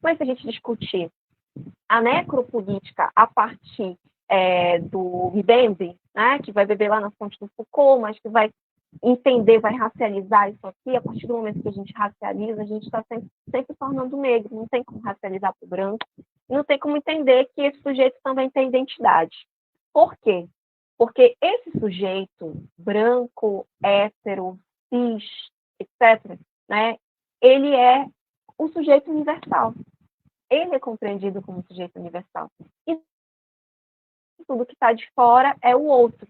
Speaker 1: Mas se a gente discutir a necropolítica a partir do Mbembe, né, que vai beber lá na fonte do Foucault, mas que vai entender, vai racializar isso aqui, a partir do momento que a gente racializa, a gente está sempre tornando negro, não tem como racializar para o branco, não tem como entender que esse sujeito também tem identidade. Por quê? Porque esse sujeito branco, hétero, cis, etc., né, ele é um sujeito universal. Ele é compreendido como um sujeito universal. E tudo que está de fora é o outro.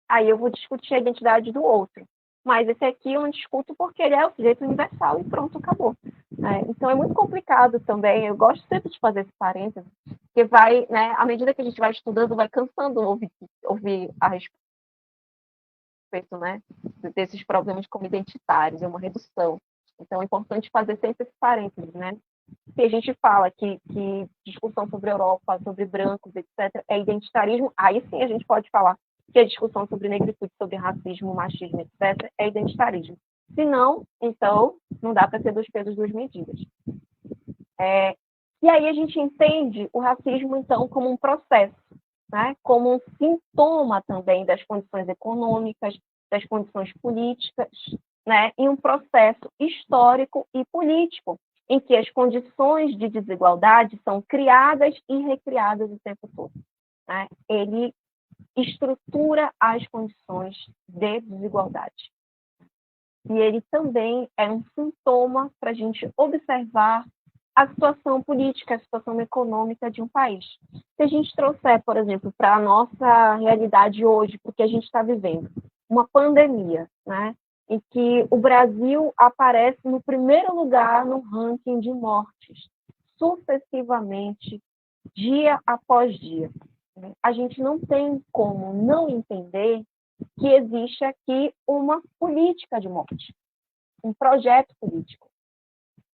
Speaker 1: Aí eu vou discutir a identidade do outro. Mas esse aqui eu não discuto porque ele é o sujeito universal e pronto, acabou. Então é muito complicado também. Eu gosto sempre de fazer esse parênteses, porque vai, né, à medida que a gente vai estudando, vai cansando ouvir a respeito, né, desses problemas como identitários, é uma redução. Então é importante fazer sempre esse parênteses, né? Se a gente fala que discussão sobre a Europa, sobre brancos, etc., é identitarismo, aí sim a gente pode falar que a discussão sobre negritude, sobre racismo, machismo, etc., é identitarismo. Se não, então, não dá para ser dois pesos, duas medidas. E aí a gente entende o racismo, então, como um processo, né? Como um sintoma também das condições econômicas, das condições políticas, né? E um processo histórico e político, em que as condições de desigualdade são criadas e recriadas o tempo todo, né? Ele estrutura as condições de desigualdade. E ele também é um sintoma para a gente observar a situação política, a situação econômica de um país. Se a gente trouxer, por exemplo, para a nossa realidade hoje, porque a gente está vivendo uma pandemia, né, em que o Brasil aparece no primeiro lugar no ranking de mortes, sucessivamente, dia após dia. A gente não tem como não entender que existe aqui uma política de morte, um projeto político.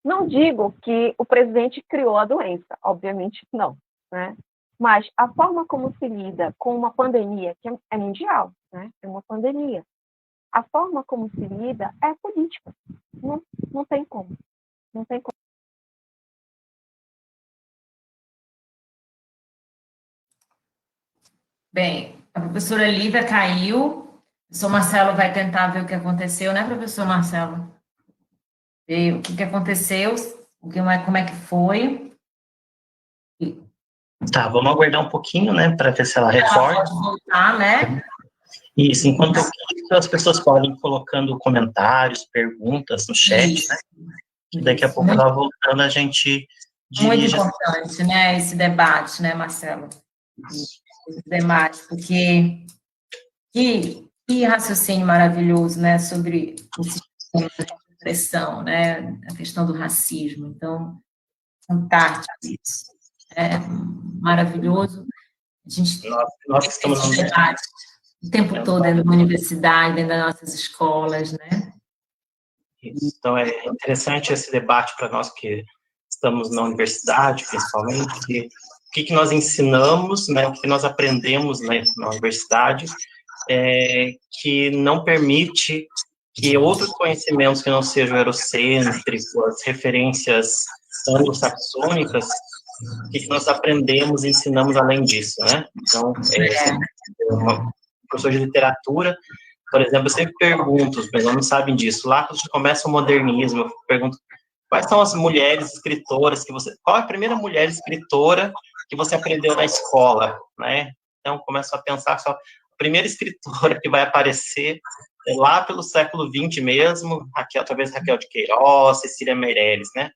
Speaker 1: Não digo que o presidente criou a doença, obviamente não, né? Mas a forma como se lida com uma pandemia, que é mundial, né? É uma pandemia. A forma como se lida é política. Não tem como. Não tem como.
Speaker 4: Bem, a professora Lívia caiu. O professor Marcelo vai tentar ver o que aconteceu, né, professor Marcelo? Ver o que aconteceu, como é que foi.
Speaker 2: Tá, vamos aguardar um pouquinho, né, para ver se ela retorna.
Speaker 4: Ela pode voltar, né?
Speaker 2: Isso, enquanto as pessoas podem ir colocando comentários, perguntas no chat,
Speaker 4: Isso.
Speaker 2: né? Que daqui a pouco ela voltando, a gente dirige.
Speaker 4: Muito importante, né, esse debate, né, Marcelo? Esse debate, porque que raciocínio maravilhoso, né, sobre o sistema de opressão, né, a questão do racismo. Então, fantástico isso. É maravilhoso. A gente
Speaker 2: nós que estamos no
Speaker 4: debate o tempo todo dentro da universidade, dentro das nossas escolas, né?
Speaker 2: Isso. Então, é interessante esse debate para nós que estamos na universidade, principalmente, o que nós ensinamos, né, o que nós aprendemos, né, na universidade, que não permite que outros conhecimentos que não sejam eurocêntricos, referências anglo-saxônicas, o que nós aprendemos e ensinamos além disso, né? Então, um professor de literatura, por exemplo, eu sempre pergunto, os alunos sabem disso, lá quando começa o modernismo, eu pergunto, quais são as mulheres escritoras qual é a primeira mulher escritora que você aprendeu na escola, né? Então, começo a pensar só, a primeira escritora que vai aparecer lá pelo século XX mesmo, talvez Raquel de Queiroz, Cecília Meirelles, né?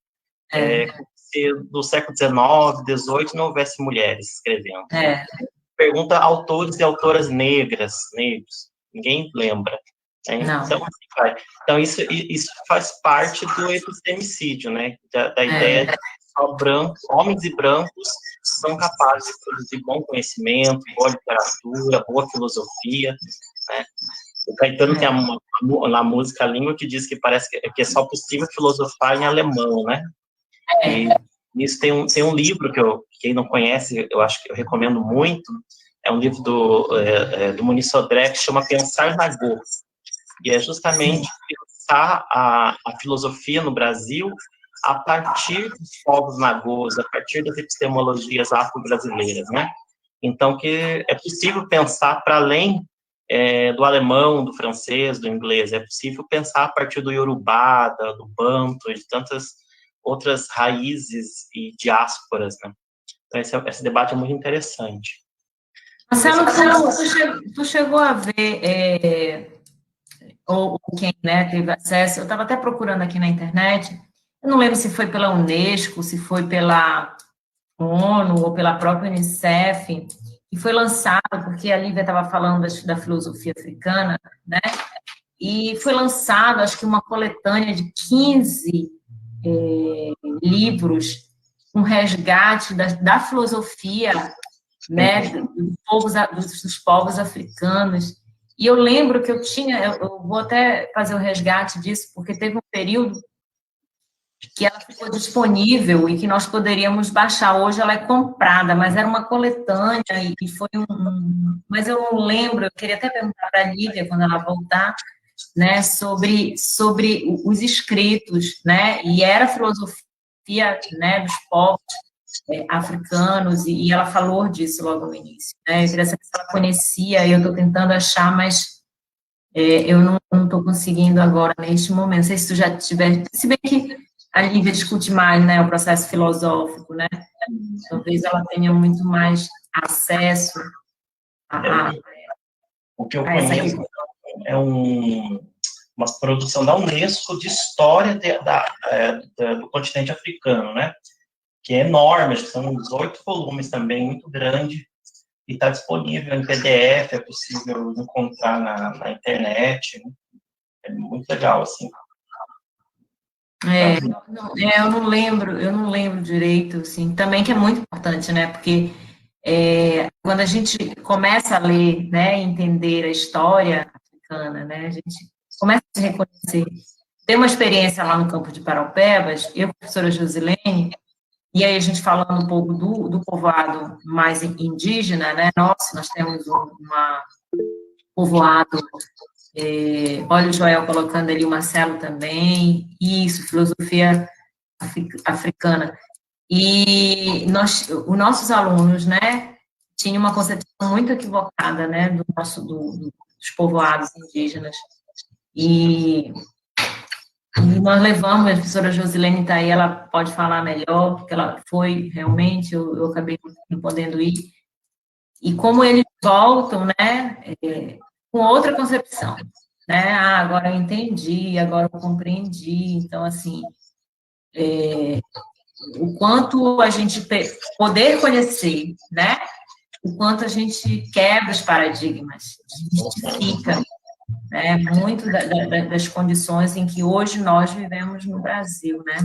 Speaker 2: Se no século XIX, XVIII, não houvesse mulheres escrevendo. Pergunta autores e autoras negros, ninguém lembra. Né? Então, isso faz parte do epistemicídio, né? Da ideia de que só homens e brancos são capazes de produzir bom conhecimento, boa literatura, boa filosofia, né? O Caetano tem na música A Língua que diz que parece que é só possível filosofar em alemão, né? E isso tem um livro que quem não conhece, eu acho que eu recomendo muito, é um livro do Muniz Sodré que chama Pensar na Go, e é justamente pensar a filosofia no Brasil a partir dos povos nagôs, a partir das epistemologias afro-brasileiras, né? Então, que é possível pensar para além do alemão, do francês, do inglês, é possível pensar a partir do iorubá, do banto, e de tantas outras raízes e diásporas, né? Então, esse debate é muito interessante.
Speaker 4: Marcelo, tu chegou a ver, ou quem, né, teve acesso, eu estava até procurando aqui na internet, eu não lembro se foi pela Unesco, se foi pela ONU ou pela própria Unicef, e foi lançado, porque a Lívia estava falando da filosofia africana, né, e foi lançado, acho que uma coletânea de 15 livros, um resgate da filosofia, né, dos povos africanos. E eu lembro que eu vou até fazer o resgate disso, porque teve um período que ela ficou disponível e que nós poderíamos baixar. Hoje ela é comprada, mas era uma coletânea e foi mas eu não lembro, eu queria até perguntar para a Lívia, quando ela voltar, né, sobre os escritos, né, e era a filosofia, né, dos povos africanos, e ela falou disso logo no início, né, eu queria saber se ela conhecia, eu estou tentando achar, mas eu não estou conseguindo agora, neste momento, não sei se tu já tiver, se bem que a Lívia discute mais, né, o processo filosófico, né, talvez ela tenha muito mais acesso
Speaker 2: o que eu conheço é uma produção da Unesco de história do continente africano, né? Que é enorme, acho que são uns 8 volumes também, muito grande, e está disponível em PDF, é possível encontrar na internet, né? É muito legal, assim.
Speaker 4: Eu não lembro direito, assim, também que é muito importante, né? Porque quando a gente começa a ler, né, entender a história africana, né, a gente começa a se reconhecer. Tem uma experiência lá no campo de Paraupebas, eu, professora Josilene, e aí a gente falando um pouco do povoado mais indígena, né, nós temos povoado, olha o Joel colocando ali, o Marcelo também, isso, filosofia africana. E os nossos alunos, né, tinham uma concepção muito equivocada, né, dos povoados indígenas. E nós levamos, a professora Josilene está aí, ela pode falar melhor, porque ela foi realmente, eu acabei não podendo ir. E como eles voltam, né, com outra concepção, né, agora eu entendi, agora eu compreendi, então, assim, o quanto a gente poder conhecer, né, o quanto a gente quebra os paradigmas, desmistifica, né, muito das condições em que hoje nós vivemos no Brasil, né.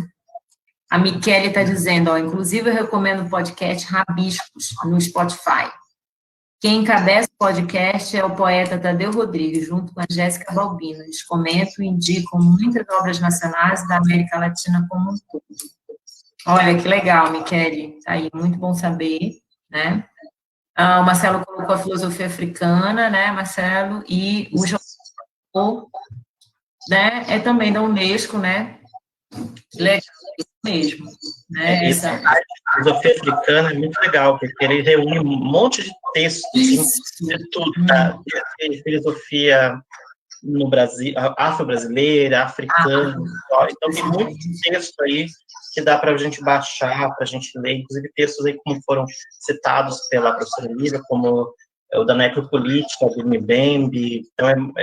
Speaker 4: A Michele está dizendo, ó, inclusive eu recomendo o podcast Rabiscos no Spotify. Quem encabeça o podcast é o poeta Tadeu Rodrigues, junto com a Jéssica Balbino. Eles comentam e indicam muitas obras nacionais da América Latina como um todo. Olha, que legal, Michele. Tá aí, muito bom saber, né? O Marcelo colocou a filosofia africana, né, Marcelo? E o João, né, é também da Unesco, né? Legal, isso mesmo. Né?
Speaker 2: Essa filosofia africana é muito legal, porque ele reúne um monte de textos de tudo, tá? De filosofia no Brasil, afro-brasileira, africana, então tem muito texto aí que dá para a gente baixar, para a gente ler, inclusive textos aí como foram citados pela professora Lívia, como o da necropolítica, do Mbembe, então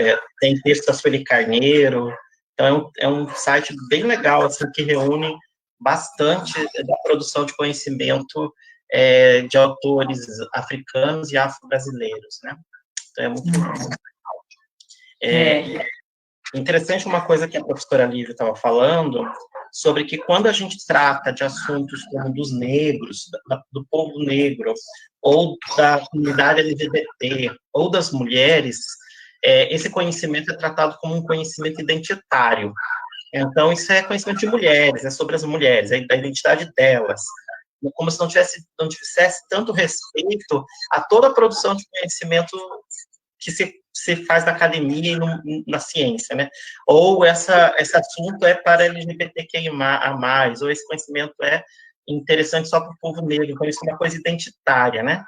Speaker 2: tem texto da Sueli Carneiro, então é um site bem legal, assim, que reúne bastante da produção de conhecimento de autores africanos e afro-brasileiros, né? Então é muito legal. Interessante uma coisa que a professora Lívia estava falando, sobre que quando a gente trata de assuntos como dos negros, do povo negro, ou da comunidade LGBT, ou das mulheres, esse conhecimento é tratado como um conhecimento identitário. Então, isso é conhecimento de mulheres, é sobre as mulheres, é da identidade delas. Como se não tivesse tanto respeito a toda a produção de conhecimento que se faz na academia e na ciência, né? Ou esse assunto é para LGBTQIA+, ou esse conhecimento é interessante só para o povo negro, então isso é uma coisa identitária, né?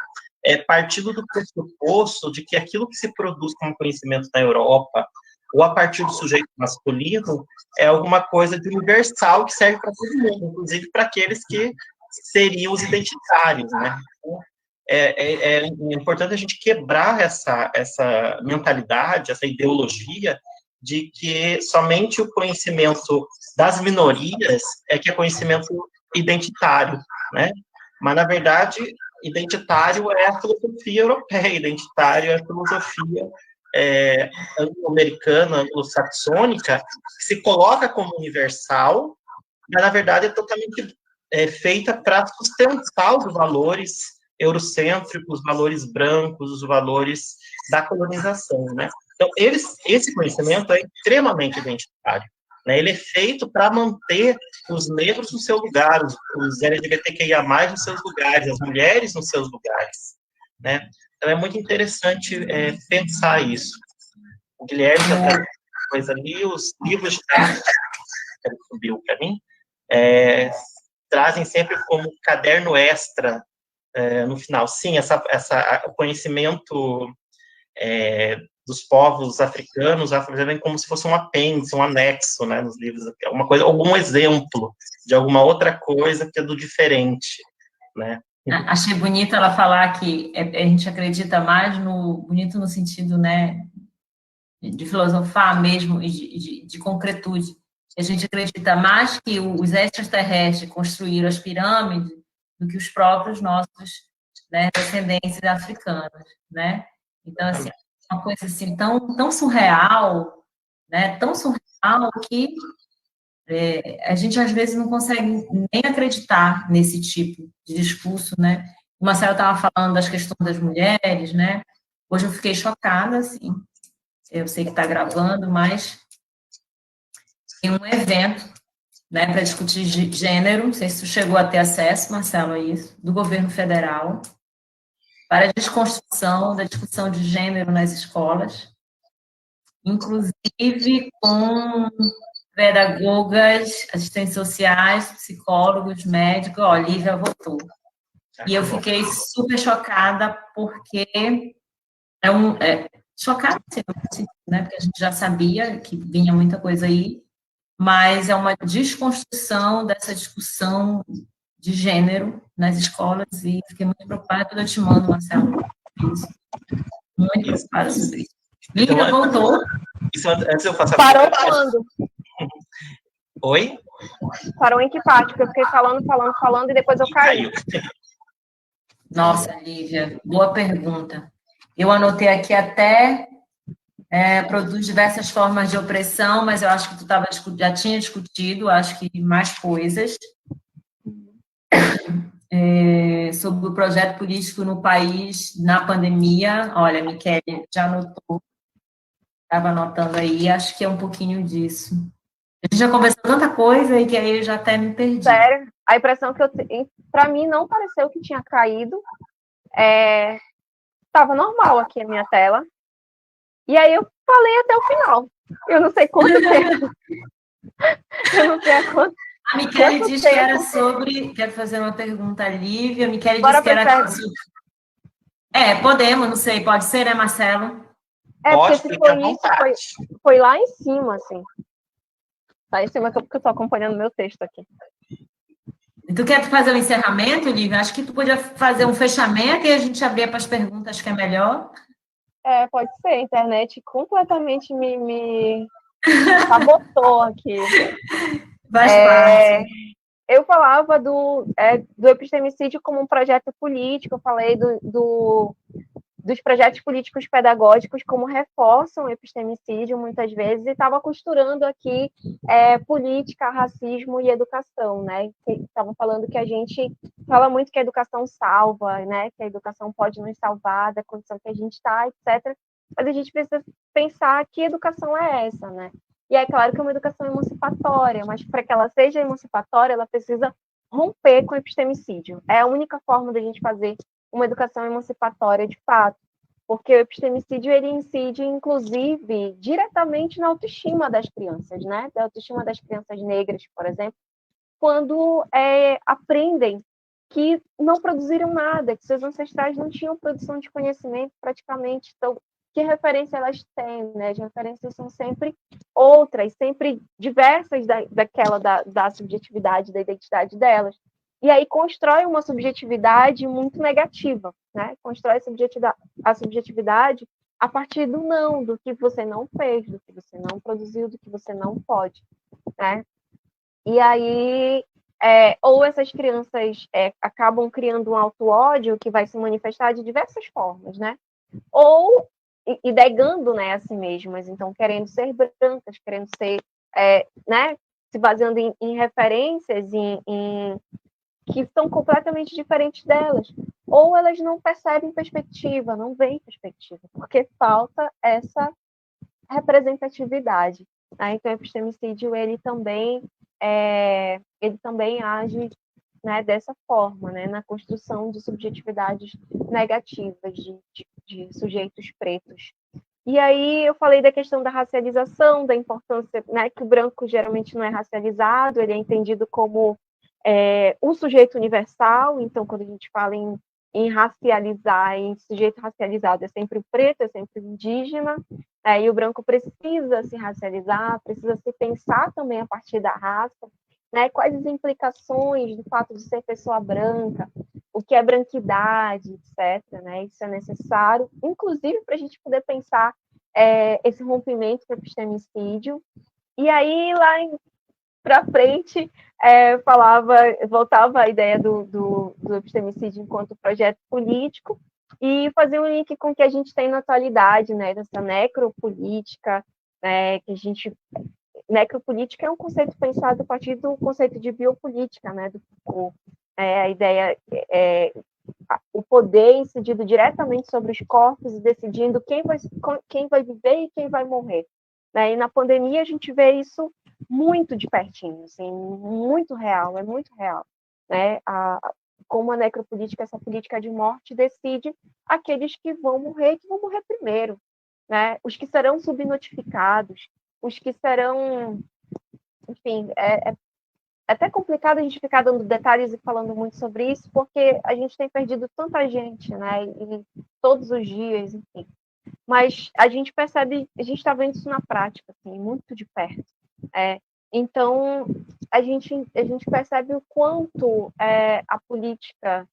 Speaker 2: Partindo do pressuposto de que aquilo que se produz como conhecimento na Europa, ou a partir do sujeito masculino, é alguma coisa de universal que serve para todo mundo, inclusive para aqueles que seriam os identitários, né? Então, é importante a gente quebrar essa mentalidade, essa ideologia de que somente o conhecimento das minorias é que é conhecimento identitário, né? Mas, na verdade, identitário é a filosofia europeia, identitário é a filosofia anglo-americana, anglo-saxônica, que se coloca como universal, mas, na verdade, é totalmente feita para sustentar os valores eurocêntricos, os valores brancos, os valores da colonização, né? Então, esse conhecimento é extremamente identitário, né? Ele é feito para manter os negros no seu lugar, os LGBTQIA+, nos seus lugares, as mulheres nos seus lugares, né? Então, é muito interessante pensar isso. O Guilherme já traz coisa ali, os livros de que ele subiu para mim, trazem sempre como caderno extra no final. Sim, o conhecimento dos povos africanos, vem como se fosse um apêndice, um anexo, né, nos livros, algum exemplo de alguma outra coisa que é do diferente, né.
Speaker 4: Achei bonito ela falar que a gente acredita mais bonito no sentido, né, de filosofar mesmo e de concretude. A gente acredita mais que os extraterrestres construíram as pirâmides do que os próprios nossos, né, descendentes africanos, né? Então, assim, é uma coisa assim tão surreal, né? Tão surreal que a gente às vezes não consegue nem acreditar nesse tipo de discurso, né? O Marcelo estava falando das questões das mulheres, né? Hoje eu fiquei chocada, assim. Eu sei que está gravando, mas tem um evento, né, para discutir gênero, não sei se tu chegou a ter acesso, Marcelo, a isso, do governo federal, para a desconstrução da discussão de gênero nas escolas, inclusive com pedagogas, assistentes sociais, psicólogos, médicos. Ó, Lívia votou. E eu fiquei super chocada, porque chocada, né, porque a gente já sabia que vinha muita coisa aí, mas é uma desconstrução dessa discussão de gênero nas escolas, e fiquei muito preocupada, eu te mando, Marcelo, isso. Muito preocupada sobre isso. Lívia voltou.
Speaker 2: Isso, antes eu faço
Speaker 1: Parou falando.
Speaker 2: Oi?
Speaker 1: Parou em que parte? Porque eu fiquei falando e depois eu caí.
Speaker 4: Nossa, Lívia, boa pergunta. Eu anotei aqui até produz diversas formas de opressão, mas eu acho que tu já tinha discutido, acho que mais coisas. sobre o projeto político no país na pandemia. Olha, Michele, já anotou, estava anotando aí, acho que é um pouquinho disso. A gente já conversou tanta coisa e que aí eu já até me perdi.
Speaker 1: Sério, a impressão que eu tenho, para mim não pareceu que tinha caído, estava normal aqui a minha tela, e aí eu falei até o final. Eu não sei quanto tempo, eu não sei há quanto.
Speaker 4: A Michele
Speaker 1: Quanto
Speaker 4: diz
Speaker 1: tempo?
Speaker 4: que era sobre. Quero fazer uma pergunta à Lívia. A Michele
Speaker 1: Bora
Speaker 4: disse que era.
Speaker 1: pra
Speaker 4: Podemos, não sei, pode ser, né, Marcelo?
Speaker 1: porque
Speaker 2: Pode,
Speaker 1: se
Speaker 2: fique à
Speaker 1: foi isso,
Speaker 2: vontade.
Speaker 1: foi lá em cima, assim. Tá em cima porque eu tô acompanhando meu texto aqui.
Speaker 4: Tu quer fazer um encerramento, Lívia? Acho que tu podia fazer um fechamento e a gente abrir para as perguntas, acho que é melhor.
Speaker 1: Pode ser, a internet completamente me sabotou aqui.
Speaker 4: Faz parte.
Speaker 1: Eu falava do epistemicídio como um projeto político, eu falei dos projetos políticos pedagógicos como reforçam o epistemicídio muitas vezes, e estava costurando aqui política, racismo e educação, né? Estava falando que a gente fala muito que a educação salva, né? Que a educação pode nos salvar da condição que a gente está, etc. Mas a gente precisa pensar que educação é essa, né? E é claro que é uma educação emancipatória, mas para que ela seja emancipatória, ela precisa romper com o epistemicídio. É a única forma da gente fazer uma educação emancipatória de fato, porque o epistemicídio ele incide, inclusive, diretamente na autoestima das crianças, né? Da autoestima das crianças negras, por exemplo, quando aprendem que não produziram nada, que seus ancestrais não tinham produção de conhecimento praticamente, então, que referência elas têm, né? As referências são sempre outras, sempre diversas da subjetividade, da identidade delas. E aí constrói uma subjetividade muito negativa, né? Constrói a subjetividade a partir do não, do que você não fez, do que você não produziu, do que você não pode, né? E aí, ou essas crianças acabam criando um auto-ódio que vai se manifestar de diversas formas, né? Ou e negando, né, a si mesmas, então querendo ser brancas, querendo ser, né, se baseando em referências, que são completamente diferentes delas. Ou elas não percebem perspectiva, não veem perspectiva, porque falta essa representatividade. Né? Então, o epistemicídio ele também age, né, dessa forma, né, na construção de subjetividades negativas de sujeitos pretos. E aí eu falei da questão da racialização, da importância, né, que o branco geralmente não é racializado, ele é entendido como um sujeito universal. Então, quando a gente fala em racializar, em sujeito racializado, é sempre o preto, é sempre o indígena, e o branco precisa se racializar, precisa se pensar também a partir da raça, né? Quais as implicações do fato de ser pessoa branca, o que é branquidade, etc. Né? Isso é necessário, inclusive para a gente poder pensar esse rompimento com o epistemicídio. E aí, lá para frente, voltava a ideia do epistemicídio enquanto projeto político e fazer um link com o que a gente tem na atualidade, né, dessa necropolítica, que a gente... Necropolítica é um conceito pensado a partir do conceito de biopolítica, né, do Foucault. A ideia o poder incidido diretamente sobre os corpos e decidindo quem vai viver e quem vai morrer. Né? E na pandemia a gente vê isso muito de pertinho, assim, muito real, é muito real. Né? Como a necropolítica, essa política de morte, decide aqueles que vão morrer primeiro. Né? Os que serão subnotificados, os que serão... Enfim, é até complicado a gente ficar dando detalhes e falando muito sobre isso, porque a gente tem perdido tanta gente, né? E todos os dias, enfim. Mas a gente percebe, a gente está vendo isso na prática, assim, muito de perto. Então, a gente percebe o quanto a política,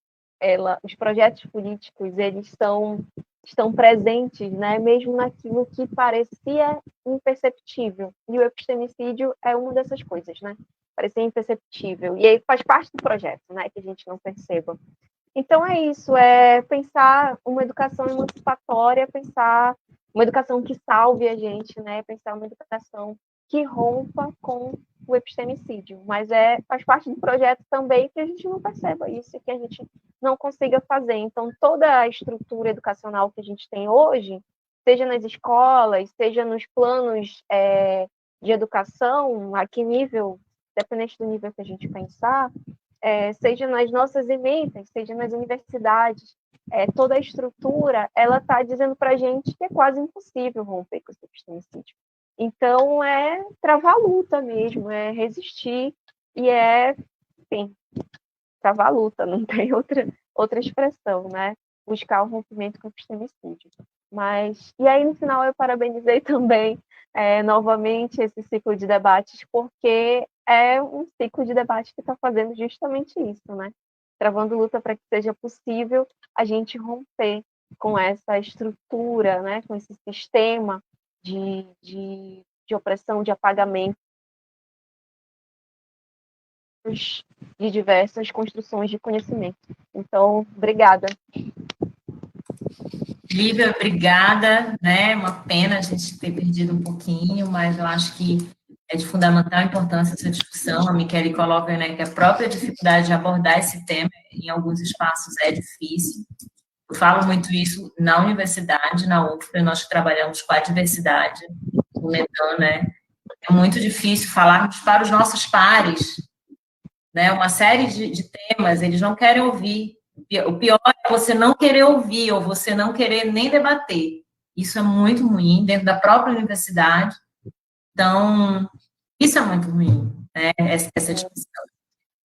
Speaker 1: os projetos políticos, eles estão presentes, né? Mesmo naquilo que parecia imperceptível. E o epistemicídio é uma dessas coisas, né? Parecia imperceptível. E aí faz parte do projeto, né? Que a gente não perceba. Então é isso, pensar uma educação emancipatória, pensar uma educação que salve a gente, né? Pensar uma educação que rompa com o epistemicídio, mas faz parte do projeto também que a gente não perceba isso, que a gente não consiga fazer. Então, toda a estrutura educacional que a gente tem hoje, seja nas escolas, seja nos planos de educação, a que nível, dependente do nível que a gente pensar, seja nas nossas emendas, seja nas universidades, toda a estrutura, ela está dizendo para a gente que é quase impossível romper com esse epistemicídio. Então, travar a luta mesmo, resistir e enfim, travar a luta, não tem outra expressão, né? Buscar o rompimento com o epistemicídio. E aí, no final, eu parabenizei também, novamente, esse ciclo de debates, porque é um ciclo de debate que está fazendo justamente isso, né? Travando luta para que seja possível a gente romper com essa estrutura, né? Com esse sistema de opressão, de apagamento de diversas construções de conhecimento. Então, obrigada.
Speaker 4: Lívia, obrigada, né? Uma pena a gente ter perdido um pouquinho, mas eu acho que é de fundamental importância essa discussão. A Michele coloca, né, que a própria dificuldade de abordar esse tema em alguns espaços é difícil. Eu falo muito isso na universidade, na UFRA, nós que trabalhamos com a diversidade, o Medan, né? É muito difícil falarmos para os nossos pares, né? Uma série de temas, eles não querem ouvir. O pior é você não querer ouvir, ou você não querer nem debater. Isso é muito ruim, dentro da própria universidade. Então, isso é muito ruim, né? Essa discussão.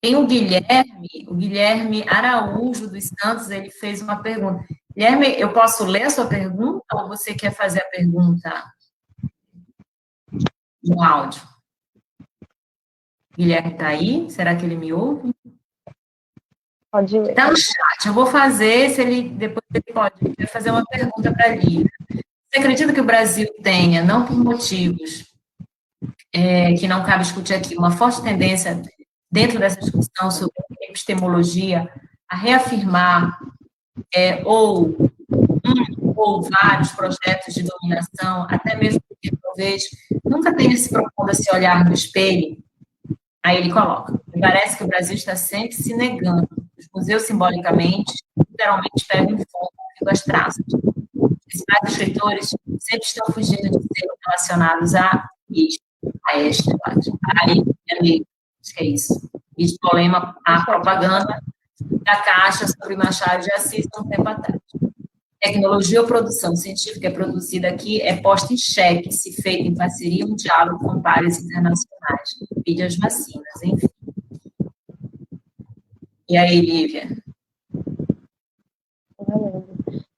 Speaker 4: Tem o Guilherme Araújo dos Santos, ele fez uma pergunta. Guilherme, eu posso ler a sua pergunta ou você quer fazer a pergunta no áudio? Guilherme está aí? Será que ele me ouve?
Speaker 1: Pode ler.
Speaker 4: Está no chat. Eu vou fazer, depois ele pode. Eu quero fazer uma pergunta para a Lívia. Você acredita que o Brasil tenha, não por motivos que não cabe discutir aqui, uma forte tendência dentro dessa discussão sobre epistemologia a reafirmar ou vários projetos de dominação, até mesmo que talvez nunca tenha se propondo a se olhar no espelho? Aí ele coloca: me parece que o Brasil está sempre se negando. Os museus, simbolicamente, literalmente pegam em fogo as traças. Os principais escritores sempre estão fugindo de ser relacionados a este debate. Aí, acho que é isso. E de polema, a propaganda da Caixa sobre Machado de Assis há um tempo atrás. Tecnologia ou produção científica produzida aqui é posta em xeque se feita em parceria ou diálogo com pares internacionais, vide as vacinas, enfim. E aí, Lívia?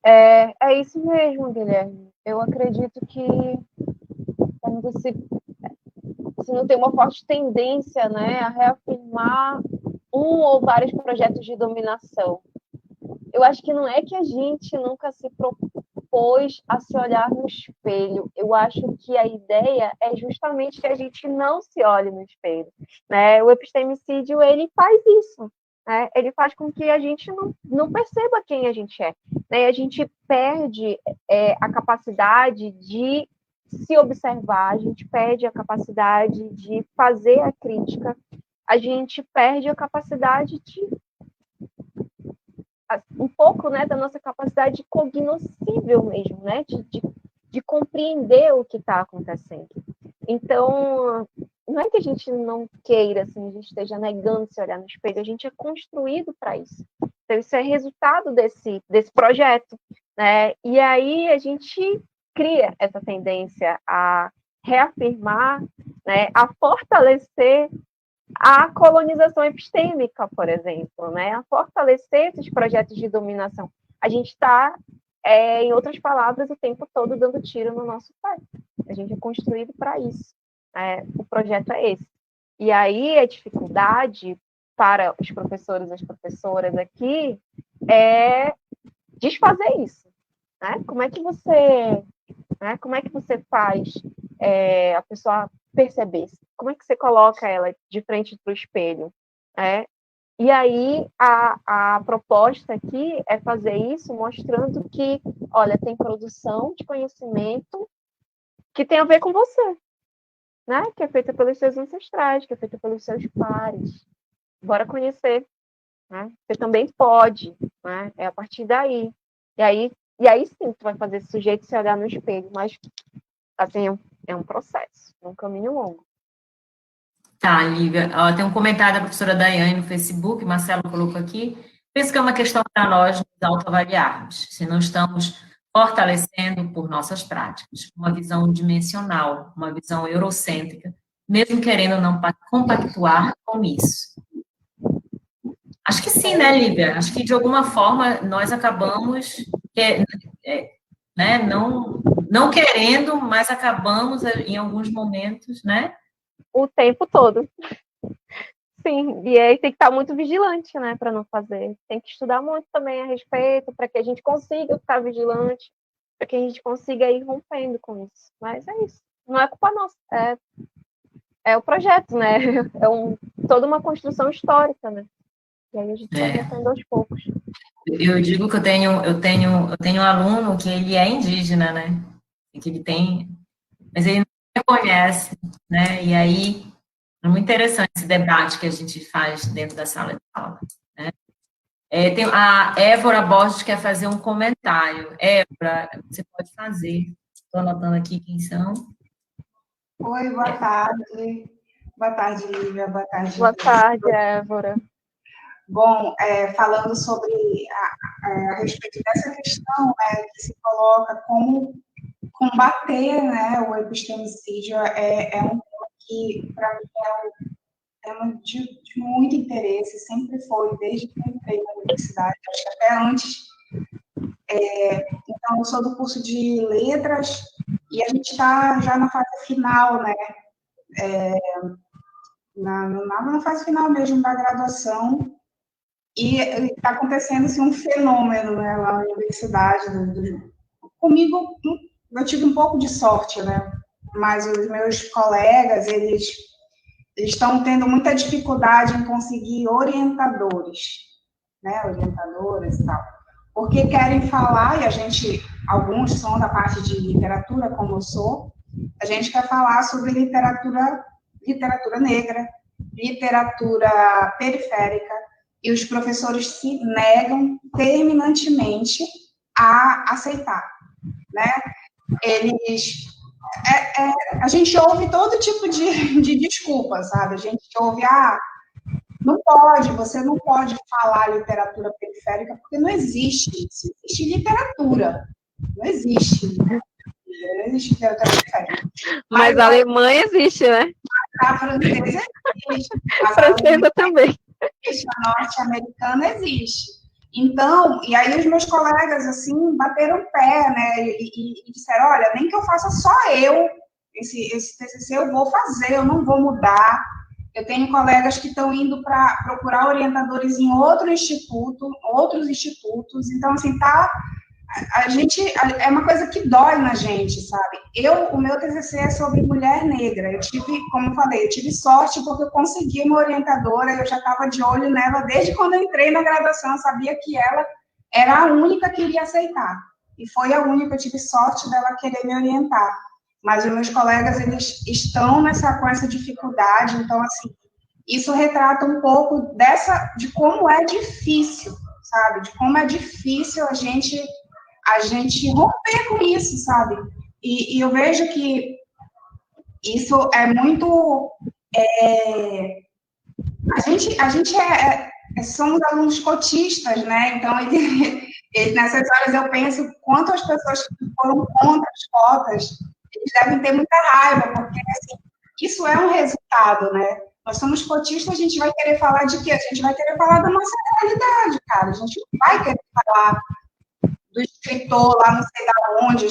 Speaker 1: É isso mesmo, Guilherme. Eu acredito que quando se não tem uma forte tendência, né, a reafirmar um ou vários projetos de dominação. Eu acho que não é que a gente nunca se propôs a se olhar no espelho. Eu acho que a ideia é justamente que a gente não se olhe no espelho, né? O epistemicídio, ele faz isso, né? Ele faz com que a gente não perceba quem a gente é, né? A gente perde a capacidade de se observar, a gente perde a capacidade de fazer a crítica, a gente perde a capacidade de um pouco, né, da nossa capacidade cognoscível mesmo, né, de compreender o que está acontecendo. Então, não é que a gente não queira, assim, a gente esteja negando se olhar no espelho, a gente é construído para isso. Então, isso é resultado desse projeto, né, e aí a gente cria essa tendência a reafirmar, né, a fortalecer a colonização epistêmica, por exemplo, né, a fortalecer esses projetos de dominação. A gente está, em outras palavras, o tempo todo dando tiro no nosso pé. A gente é construído para isso. O projeto é esse. E aí a dificuldade para os professores e as professoras aqui é desfazer isso. Né? Como é que você faz a pessoa perceber? Como é que você coloca ela de frente para o espelho? E aí, a proposta aqui é fazer isso mostrando que, olha, tem produção de conhecimento que tem a ver com você. né? Que é feita pelos seus ancestrais, que é feita pelos seus pares. Bora conhecer, né? Você também pode, né? É a partir daí. E aí sim, tu vai fazer esse sujeito se olhar no espelho, mas, assim, é um processo, é um caminho longo.
Speaker 4: Tá, Lívia. Ó, tem um comentário da professora Daiane no Facebook, Marcelo colocou aqui. Penso que é uma questão para nós nos autoavaliarmos, se não estamos fortalecendo por nossas práticas, uma visão dimensional, uma visão eurocêntrica, mesmo querendo não compactuar com isso. Acho que sim, né, Lívia? Acho que, de alguma forma, nós acabamos, né, não querendo, mas acabamos, em alguns momentos, né?
Speaker 1: O tempo todo. Sim, e aí tem que estar muito vigilante, né, para não fazer. Tem que estudar muito também a respeito, para que a gente consiga ficar vigilante, para que a gente consiga ir rompendo com isso. Mas é isso. Não é culpa nossa, é o projeto, né? É toda uma construção histórica, né? E aí a gente vai rompendo aos poucos.
Speaker 4: Eu digo que eu tenho um aluno que ele é indígena, né? Que ele tem, mas ele não reconhece, né? E aí é muito interessante esse debate que a gente faz dentro da sala de aula, né? Tem a Évora Borges quer fazer um comentário. Évora, você pode fazer. Estou anotando aqui quem são.
Speaker 5: Oi, boa tarde. Boa tarde, Lívia. Boa tarde.
Speaker 1: Boa tarde, Évora.
Speaker 5: Bom, falando sobre a respeito dessa questão, né, que se coloca como combater, né, o epistemicídio é um tema que, para mim, é um tema de muito interesse, sempre foi, desde que eu entrei na universidade, acho que até antes. Então, eu sou do curso de letras e a gente está já na fase final, né, na fase final mesmo da graduação. E está acontecendo assim, um fenômeno, né, lá na universidade. Comigo, eu tive um pouco de sorte, né? Mas os meus colegas, eles estão tendo muita dificuldade em conseguir orientadores, né? Orientadoras e tal. Porque querem falar, e alguns são da parte de literatura, como eu sou, a gente quer falar sobre literatura negra, literatura periférica, e os professores se negam terminantemente a aceitar, né? A gente ouve todo tipo de desculpa, sabe? A gente ouve, você não pode falar literatura periférica, porque não existe isso. Existe literatura, não existe literatura periférica.
Speaker 1: Mas a Alemanha existe, né?
Speaker 5: A francesa existe.
Speaker 1: A francesa também.
Speaker 5: A norte-americana existe. Então, e aí os meus colegas, assim, bateram o pé, né, e disseram, olha, nem que eu faça só esse TCC eu vou fazer, eu não vou mudar. Eu tenho colegas que estão indo para procurar orientadores em outros institutos, então, assim, é uma coisa que dói na gente, sabe? O meu TCC é sobre mulher negra. Como eu falei, eu tive sorte porque eu consegui uma orientadora, eu já estava de olho nela desde quando eu entrei na graduação, eu sabia que ela era a única que iria aceitar. E foi a única, eu tive sorte dela querer me orientar. Mas os meus colegas, eles estão com essa dificuldade, então, assim, isso retrata um pouco de como é difícil, sabe? De como é difícil a gente romper com isso, sabe? E eu vejo que isso é muito... A gente somos alunos cotistas, né? Então, nessas horas eu penso quantas pessoas que foram contra as cotas, eles devem ter muita raiva, porque, assim, isso é um resultado, né? Nós somos cotistas, a gente vai querer falar de quê? A gente vai querer falar da nossa realidade, cara. A gente não vai querer falar do escritor lá não sei da onde, a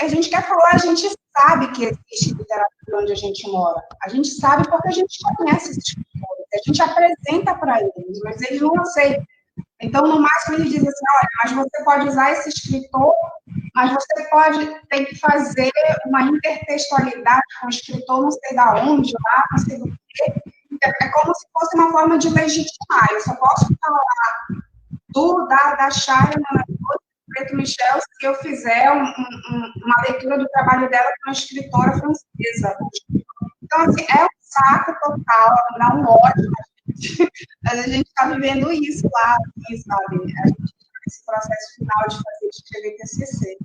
Speaker 5: gente quer falar, a gente sabe que existe literatura onde a gente mora, a gente sabe porque a gente conhece esses escritores, a gente apresenta para eles, mas eles não aceitam. Então, no máximo, eles dizem assim, olha, mas você pode usar esse escritor, mas você tem que fazer uma intertextualidade com o escritor não sei da onde, lá, não sei do quê. É como se fosse uma forma de legitimar. Eu só posso falar da Shaira Preto Michel se eu fizer uma leitura do trabalho dela com uma escritora francesa. Então, assim, é um saco total, dá um ódio, mas a gente está vivendo isso lá, assim, sabe? A gente está nesse processo final de fazer, de escrever TCC.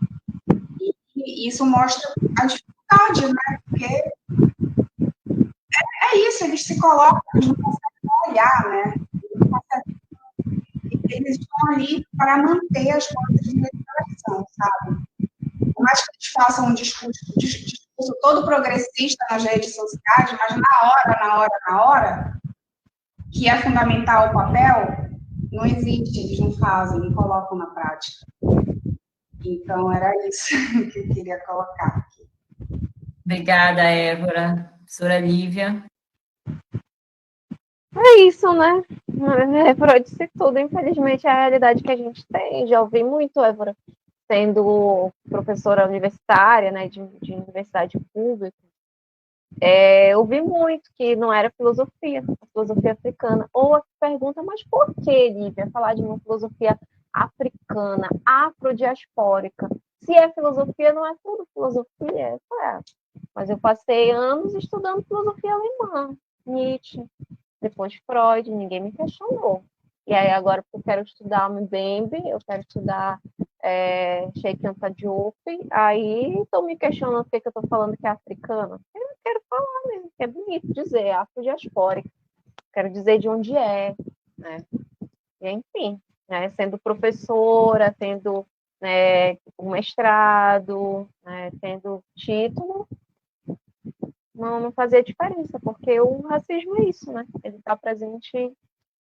Speaker 5: E isso mostra a dificuldade, né? Porque é isso, eles se colocam, eles não conseguem olhar, né? Eles estão ali para manter as coisas de legislação, sabe? Por mais que eles façam um discurso todo progressista nas redes sociais, mas na hora, que é fundamental o papel, não existe, eles não fazem, não colocam na prática. Então, era isso que eu queria colocar aqui.
Speaker 4: Obrigada, Évora. Professora Lívia.
Speaker 1: É isso, né? Évora disse tudo. Infelizmente, é a realidade que a gente tem. Já ouvi muito, Évora, sendo professora universitária, né, de universidade pública. Ouvi muito que não era filosofia, a filosofia africana. Ou a pergunta, mas por que, Lívia, falar de uma filosofia africana, afrodiaspórica? Se é filosofia, não é tudo filosofia? Mas eu passei anos estudando filosofia alemã, Nietzsche, depois Freud, ninguém me questionou. E aí agora eu quero estudar Mbembe, eu quero estudar Cheikh Anta Diop, aí estão me questionando por que eu estou falando que é africana. Eu não quero falar mesmo, que é bonito dizer, afrodiaspórica. Quero dizer de onde é, né? E, enfim, né, sendo professora, tendo um mestrado, né, tendo título, não fazia diferença, porque o racismo é isso, né? Ele está presente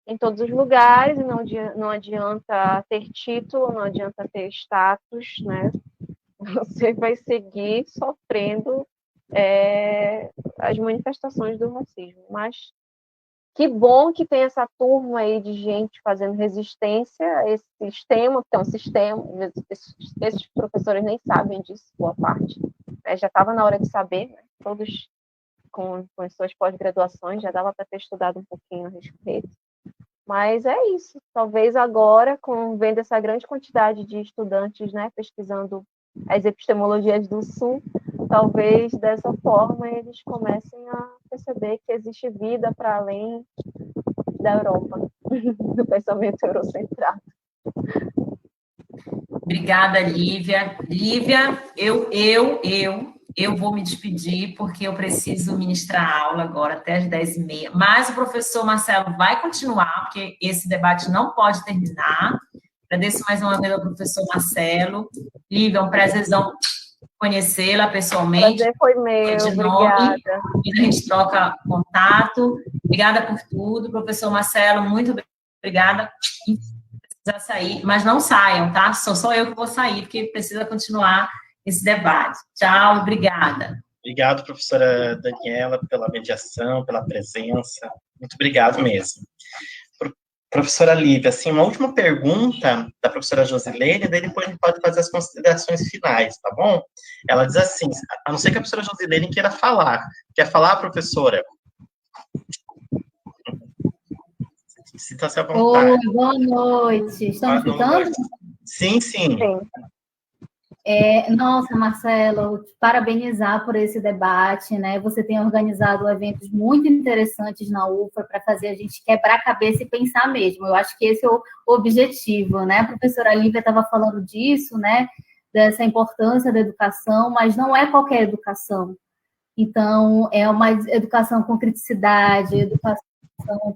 Speaker 1: em todos os lugares, e não adianta ter título, não adianta ter status, né? Você vai seguir sofrendo as manifestações do racismo. Mas que bom que tem essa turma aí de gente fazendo resistência a esse sistema, que é um sistema, esses professores nem sabem disso, boa parte. Já estava na hora de saber, né? Todos com as suas pós-graduações, já dava para ter estudado um pouquinho a respeito. Mas é isso. Talvez agora, vendo essa grande quantidade de estudantes, né, pesquisando as epistemologias do Sul, talvez dessa forma eles comecem a perceber que existe vida para além da Europa, do pensamento eurocentrado.
Speaker 4: Obrigada, Lívia. Lívia, eu vou me despedir, porque eu preciso ministrar a aula agora até as 10h30. Mas o professor Marcelo vai continuar, porque esse debate não pode terminar. Agradeço mais uma vez ao professor Marcelo. Lívia, é um prazerzão conhecê-la pessoalmente.
Speaker 1: O prazer foi meu,
Speaker 4: de
Speaker 1: obrigada.
Speaker 4: Nome, a gente troca contato. Obrigada por tudo. Professor Marcelo, muito obrigada. Precisa sair, mas não saiam, tá? Sou só eu que vou sair, porque precisa continuar esse debate. Tchau, obrigada.
Speaker 2: Obrigado, professora Daniela, pela mediação, pela presença. Muito obrigado mesmo. Professora Lívia, assim, uma última pergunta da professora Josilene, daí depois a gente pode fazer as considerações finais, tá bom? Ela diz assim, a não ser que a professora Josilene queira falar. Quer falar, professora? Sinta-se à vontade.
Speaker 6: Oi, boa noite. Estão me escutando?
Speaker 2: Sim, sim.
Speaker 6: Nossa, Marcelo, te parabenizar por esse debate, né? Você tem organizado eventos muito interessantes na UFA para fazer a gente quebrar a cabeça e pensar mesmo. Eu acho que esse é o objetivo, né? A professora Lívia estava falando disso, né? Dessa importância da educação, mas não é qualquer educação. Então, é uma educação com criticidade, educação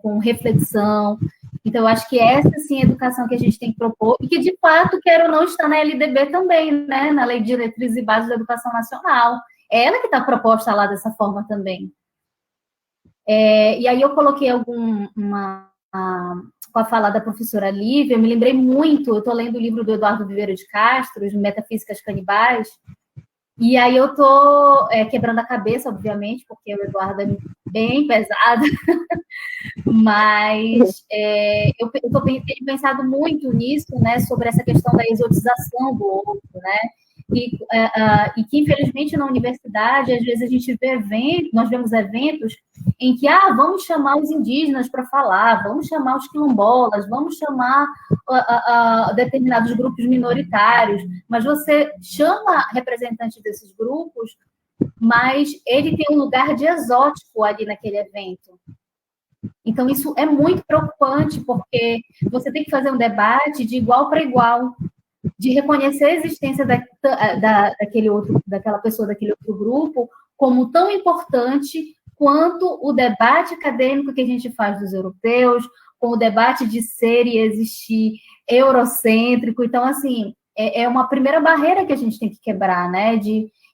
Speaker 6: com reflexão. Então, eu acho que essa, sim, é a educação que a gente tem que propor e que, de fato, quer ou não, está na LDB também, né? Na Lei de Diretrizes e Bases da Educação Nacional. É ela que está proposta lá dessa forma também. E aí eu coloquei com a fala da professora Lívia, eu me lembrei muito, eu estou lendo o livro do Eduardo Viveiro de Castro, de Metafísicas Canibais, e aí eu estou quebrando a cabeça, obviamente, porque o Eduardo é bem pesado, mas eu tenho pensado muito nisso, né, sobre essa questão da exotização do outro, né, e que, infelizmente, na universidade, às vezes a gente vê nós vemos eventos em que, vamos chamar os indígenas para falar, vamos chamar os quilombolas, vamos chamar determinados grupos minoritários, mas você chama representantes desses grupos mas ele tem um lugar de exótico ali naquele evento. Então, isso é muito preocupante, porque você tem que fazer um debate de igual para igual, de reconhecer a existência daquela pessoa, daquele outro grupo, como tão importante quanto o debate acadêmico que a gente faz dos europeus, com o debate de ser e existir eurocêntrico. Então, assim, é uma primeira barreira que a gente tem que quebrar, né?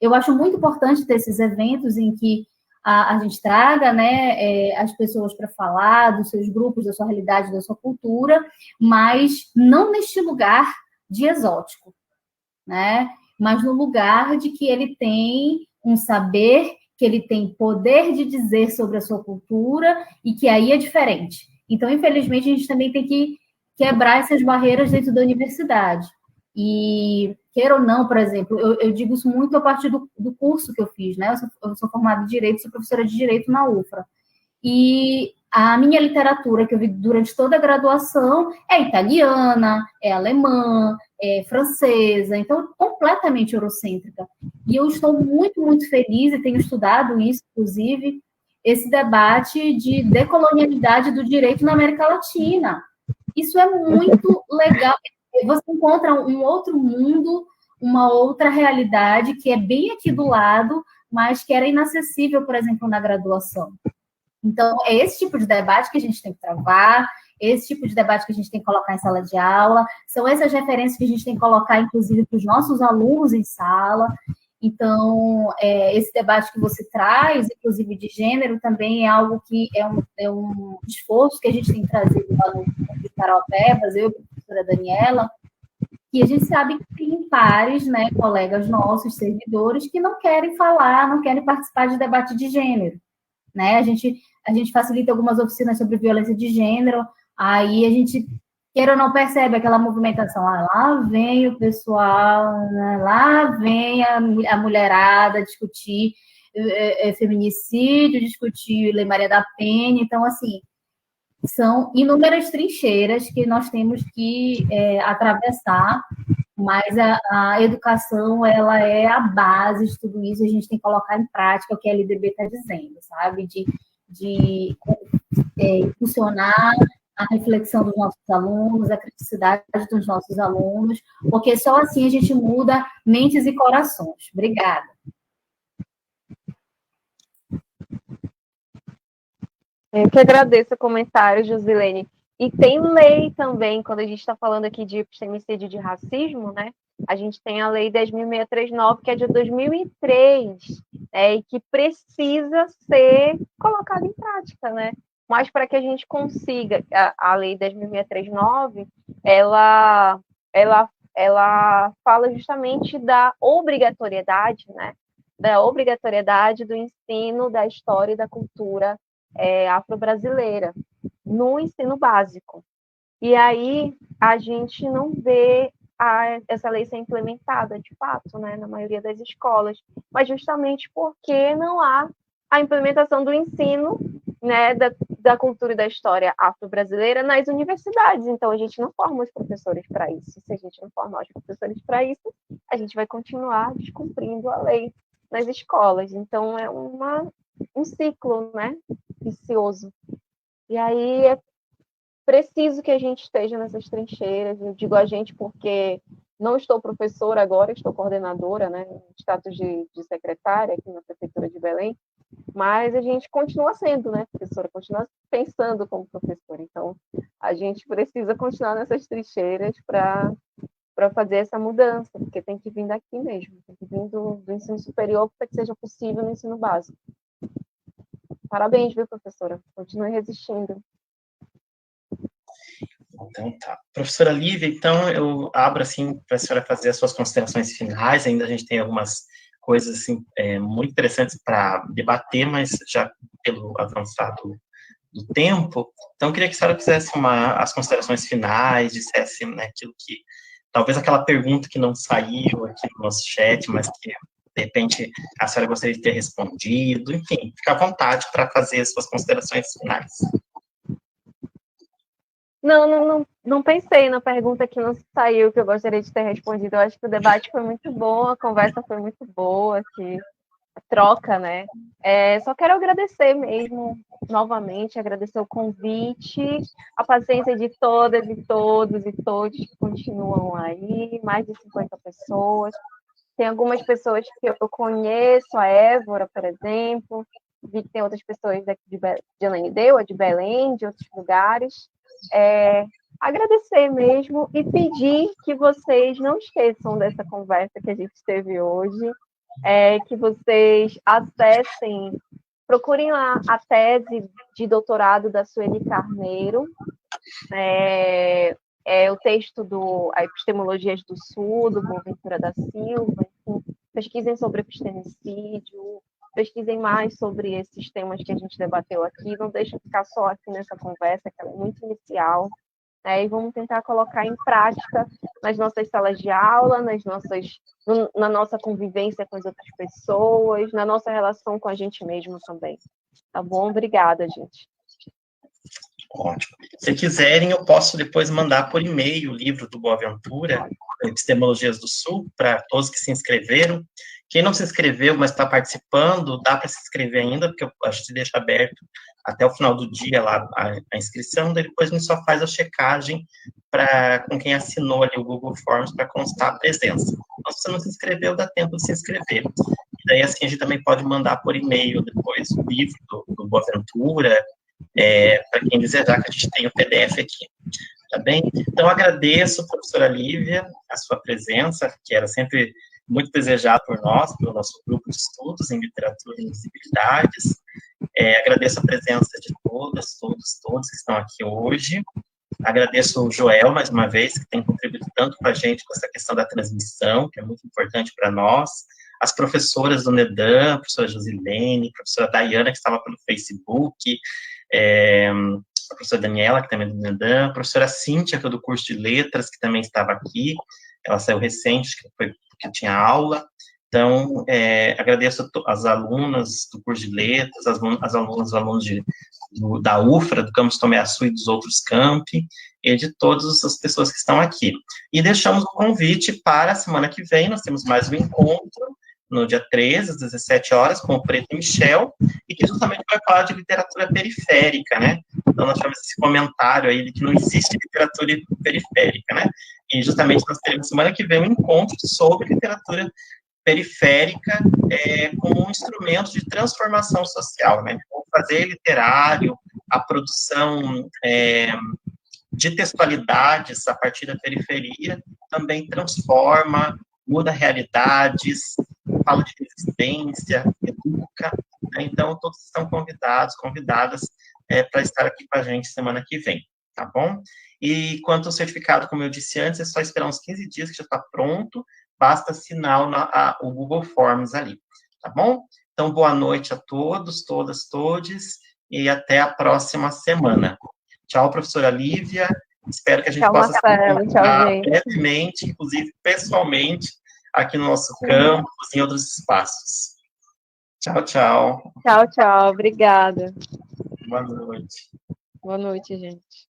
Speaker 6: Eu acho muito importante ter esses eventos em que a gente traga, né, as pessoas para falar dos seus grupos, da sua realidade, da sua cultura, mas não neste lugar de exótico, né? Mas no lugar de que ele tem um saber, que ele tem poder de dizer sobre a sua cultura e que aí é diferente. Então, infelizmente, a gente também tem que quebrar essas barreiras dentro da universidade. E, queira ou não, por exemplo, eu digo isso muito a partir do curso que eu fiz, né? Eu sou formada em Direito, sou professora de Direito na UFRA. E a minha literatura que eu vi durante toda a graduação é italiana, é alemã, é francesa, então completamente eurocêntrica. E eu estou muito, muito feliz, e tenho estudado isso, inclusive, esse debate de decolonialidade do direito na América Latina. Isso é muito legal. Você encontra um outro mundo, uma outra realidade que é bem aqui do lado, mas que era inacessível, por exemplo, na graduação. Então, é esse tipo de debate que a gente tem que travar, esse tipo de debate que a gente tem que colocar em sala de aula, são essas referências que a gente tem que colocar, inclusive, para os nossos alunos em sala. Então, esse debate que você traz, inclusive de gênero, também é algo que é um esforço que a gente tem trazido lá no Parauapebas, eu e a professora Daniela, e a gente sabe que tem pares, né, colegas nossos, servidores, que não querem falar, não querem participar de debate de gênero, né? A gente facilita algumas oficinas sobre violência de gênero, aí a gente, queira ou não, percebe aquela movimentação, lá vem o pessoal, né? Lá vem a mulherada discutir feminicídio, discutir Lei Maria da Penha, então, assim, são inúmeras trincheiras que nós temos que atravessar, mas a educação, ela é a base de tudo isso, a gente tem que colocar em prática o que a LDB está dizendo, sabe? De impulsionar a reflexão dos nossos alunos, a criticidade dos nossos alunos, porque só assim a gente muda mentes e corações. Obrigada.
Speaker 1: Eu que agradeço o comentário, Josilene. E tem lei também, quando a gente está falando aqui de epistemicídio de racismo, né? A gente tem a Lei 10.639, que é de 2003, e que precisa ser colocada em prática, né? Mas para que a gente consiga, a Lei 10.639, ela fala justamente da obrigatoriedade, né? Da obrigatoriedade do ensino da história e da cultura afro-brasileira no ensino básico. E aí a gente não vê essa lei ser implementada de fato, né, na maioria das escolas, mas justamente porque não há a implementação do ensino, né, da cultura e da história afro-brasileira nas universidades. Então a gente não forma os professores para isso. Se a gente não formar os professores para isso, a gente vai continuar descumprindo a lei nas escolas. Então é um ciclo, né, vicioso. E aí é preciso que a gente esteja nessas trincheiras. Eu digo a gente porque não estou professora agora, estou coordenadora, né, status de secretária aqui na Prefeitura de Belém, mas a gente continua sendo, né, professora, continua pensando como professora. Então, a gente precisa continuar nessas trincheiras para fazer essa mudança, porque tem que vir daqui mesmo, tem que vir do ensino superior para que seja possível no ensino básico. Parabéns, viu, professora? Continue resistindo.
Speaker 2: Então tá. Professora Lívia, então eu abro assim para a senhora fazer as suas considerações finais. Ainda a gente tem algumas coisas assim, muito interessantes para debater, mas já pelo avançado do tempo. Então eu queria que a senhora fizesse as considerações finais, dissesse, né, aquilo que talvez aquela pergunta que não saiu aqui no nosso chat, mas que de repente a senhora gostaria de ter respondido. Enfim, fica à vontade para fazer as suas considerações finais.
Speaker 1: Não pensei na pergunta que não saiu, que eu gostaria de ter respondido. Eu acho que o debate foi muito bom, a conversa foi muito boa aqui. troca, né? Só quero agradecer mesmo, novamente, agradecer o convite, a paciência de todas e todos e todos que continuam aí, mais de 50 pessoas. Tem algumas pessoas que eu conheço, a Évora, por exemplo, vi que tem outras pessoas daqui de Ananindeua, de Belém, de outros lugares. Agradecer mesmo e pedir que vocês não esqueçam dessa conversa que a gente teve hoje, que vocês acessem, procurem lá a tese de doutorado da Sueli Carneiro, o texto do Epistemologias do Sul, do Boaventura da Silva, enfim, pesquisem sobre epistemicídio, pesquisem mais sobre esses temas que a gente debateu aqui, não deixem ficar só aqui nessa conversa, que ela é muito inicial, e vamos tentar colocar em prática nas nossas salas de aula, na nossa convivência com as outras pessoas, na nossa relação com a gente mesmo também. Tá bom? Obrigada, gente.
Speaker 2: Ótimo. Se quiserem, eu posso depois mandar por e-mail o livro do Boaventura, Epistemologias do Sul, para todos que se inscreveram. Quem não se inscreveu, mas está participando, dá para se inscrever ainda, porque a gente deixa aberto até o final do dia lá a inscrição, daí depois a gente só faz a checagem com quem assinou ali o Google Forms para constar a presença. Então, se você não se inscreveu, dá tempo de se inscrever. E daí, assim, a gente também pode mandar por e-mail depois o livro do Boaventura, para quem desejar, que a gente tem o PDF aqui. Tá bem? Então, agradeço, professora Lívia, a sua presença, que era sempre muito desejada por nós, pelo nosso grupo de estudos em literatura e invisibilidades. Agradeço a presença de todas, todos que estão aqui hoje. Agradeço o Joel, mais uma vez, que tem contribuído tanto para a gente com essa questão da transmissão, que é muito importante para nós. As professoras do NEDAM, a professora Josilene, a professora Dayana, que estava pelo Facebook, a professora Daniela, que também é do NEDAM, a professora Cíntia, que é do curso de letras, que também estava aqui, ela saiu recente, que foi porque tinha aula. Então, agradeço as alunas do curso de letras, as alunas da UFRA, do campus Tomé Açu e dos outros campi, e de todas as pessoas que estão aqui. E deixamos o convite para a semana que vem, nós temos mais um encontro, no dia 13, às 17 horas, com o Preto Michel, e que justamente vai falar de literatura periférica, né? Então, nós tivemos esse comentário aí de que não existe literatura periférica, né? E justamente nós teremos semana que vem um encontro sobre literatura periférica como um instrumento de transformação social, né? O fazer literário, a produção de textualidades a partir da periferia também transforma, muda realidades, fala de resistência, educa, né? Então todos estão convidadas para estar aqui com a gente semana que vem, tá bom? E quanto ao certificado, como eu disse antes, é só esperar uns 15 dias que já está pronto, basta assinar o Google Forms ali, tá bom? Então, boa noite a todos, todes, e até a próxima semana. Tchau, professora Lívia, espero que a gente possa se encontrar brevemente, inclusive pessoalmente, aqui no nosso campus, em outros espaços. Tchau, tchau.
Speaker 1: Tchau, tchau, obrigada.
Speaker 2: Boa noite.
Speaker 1: Boa noite, gente.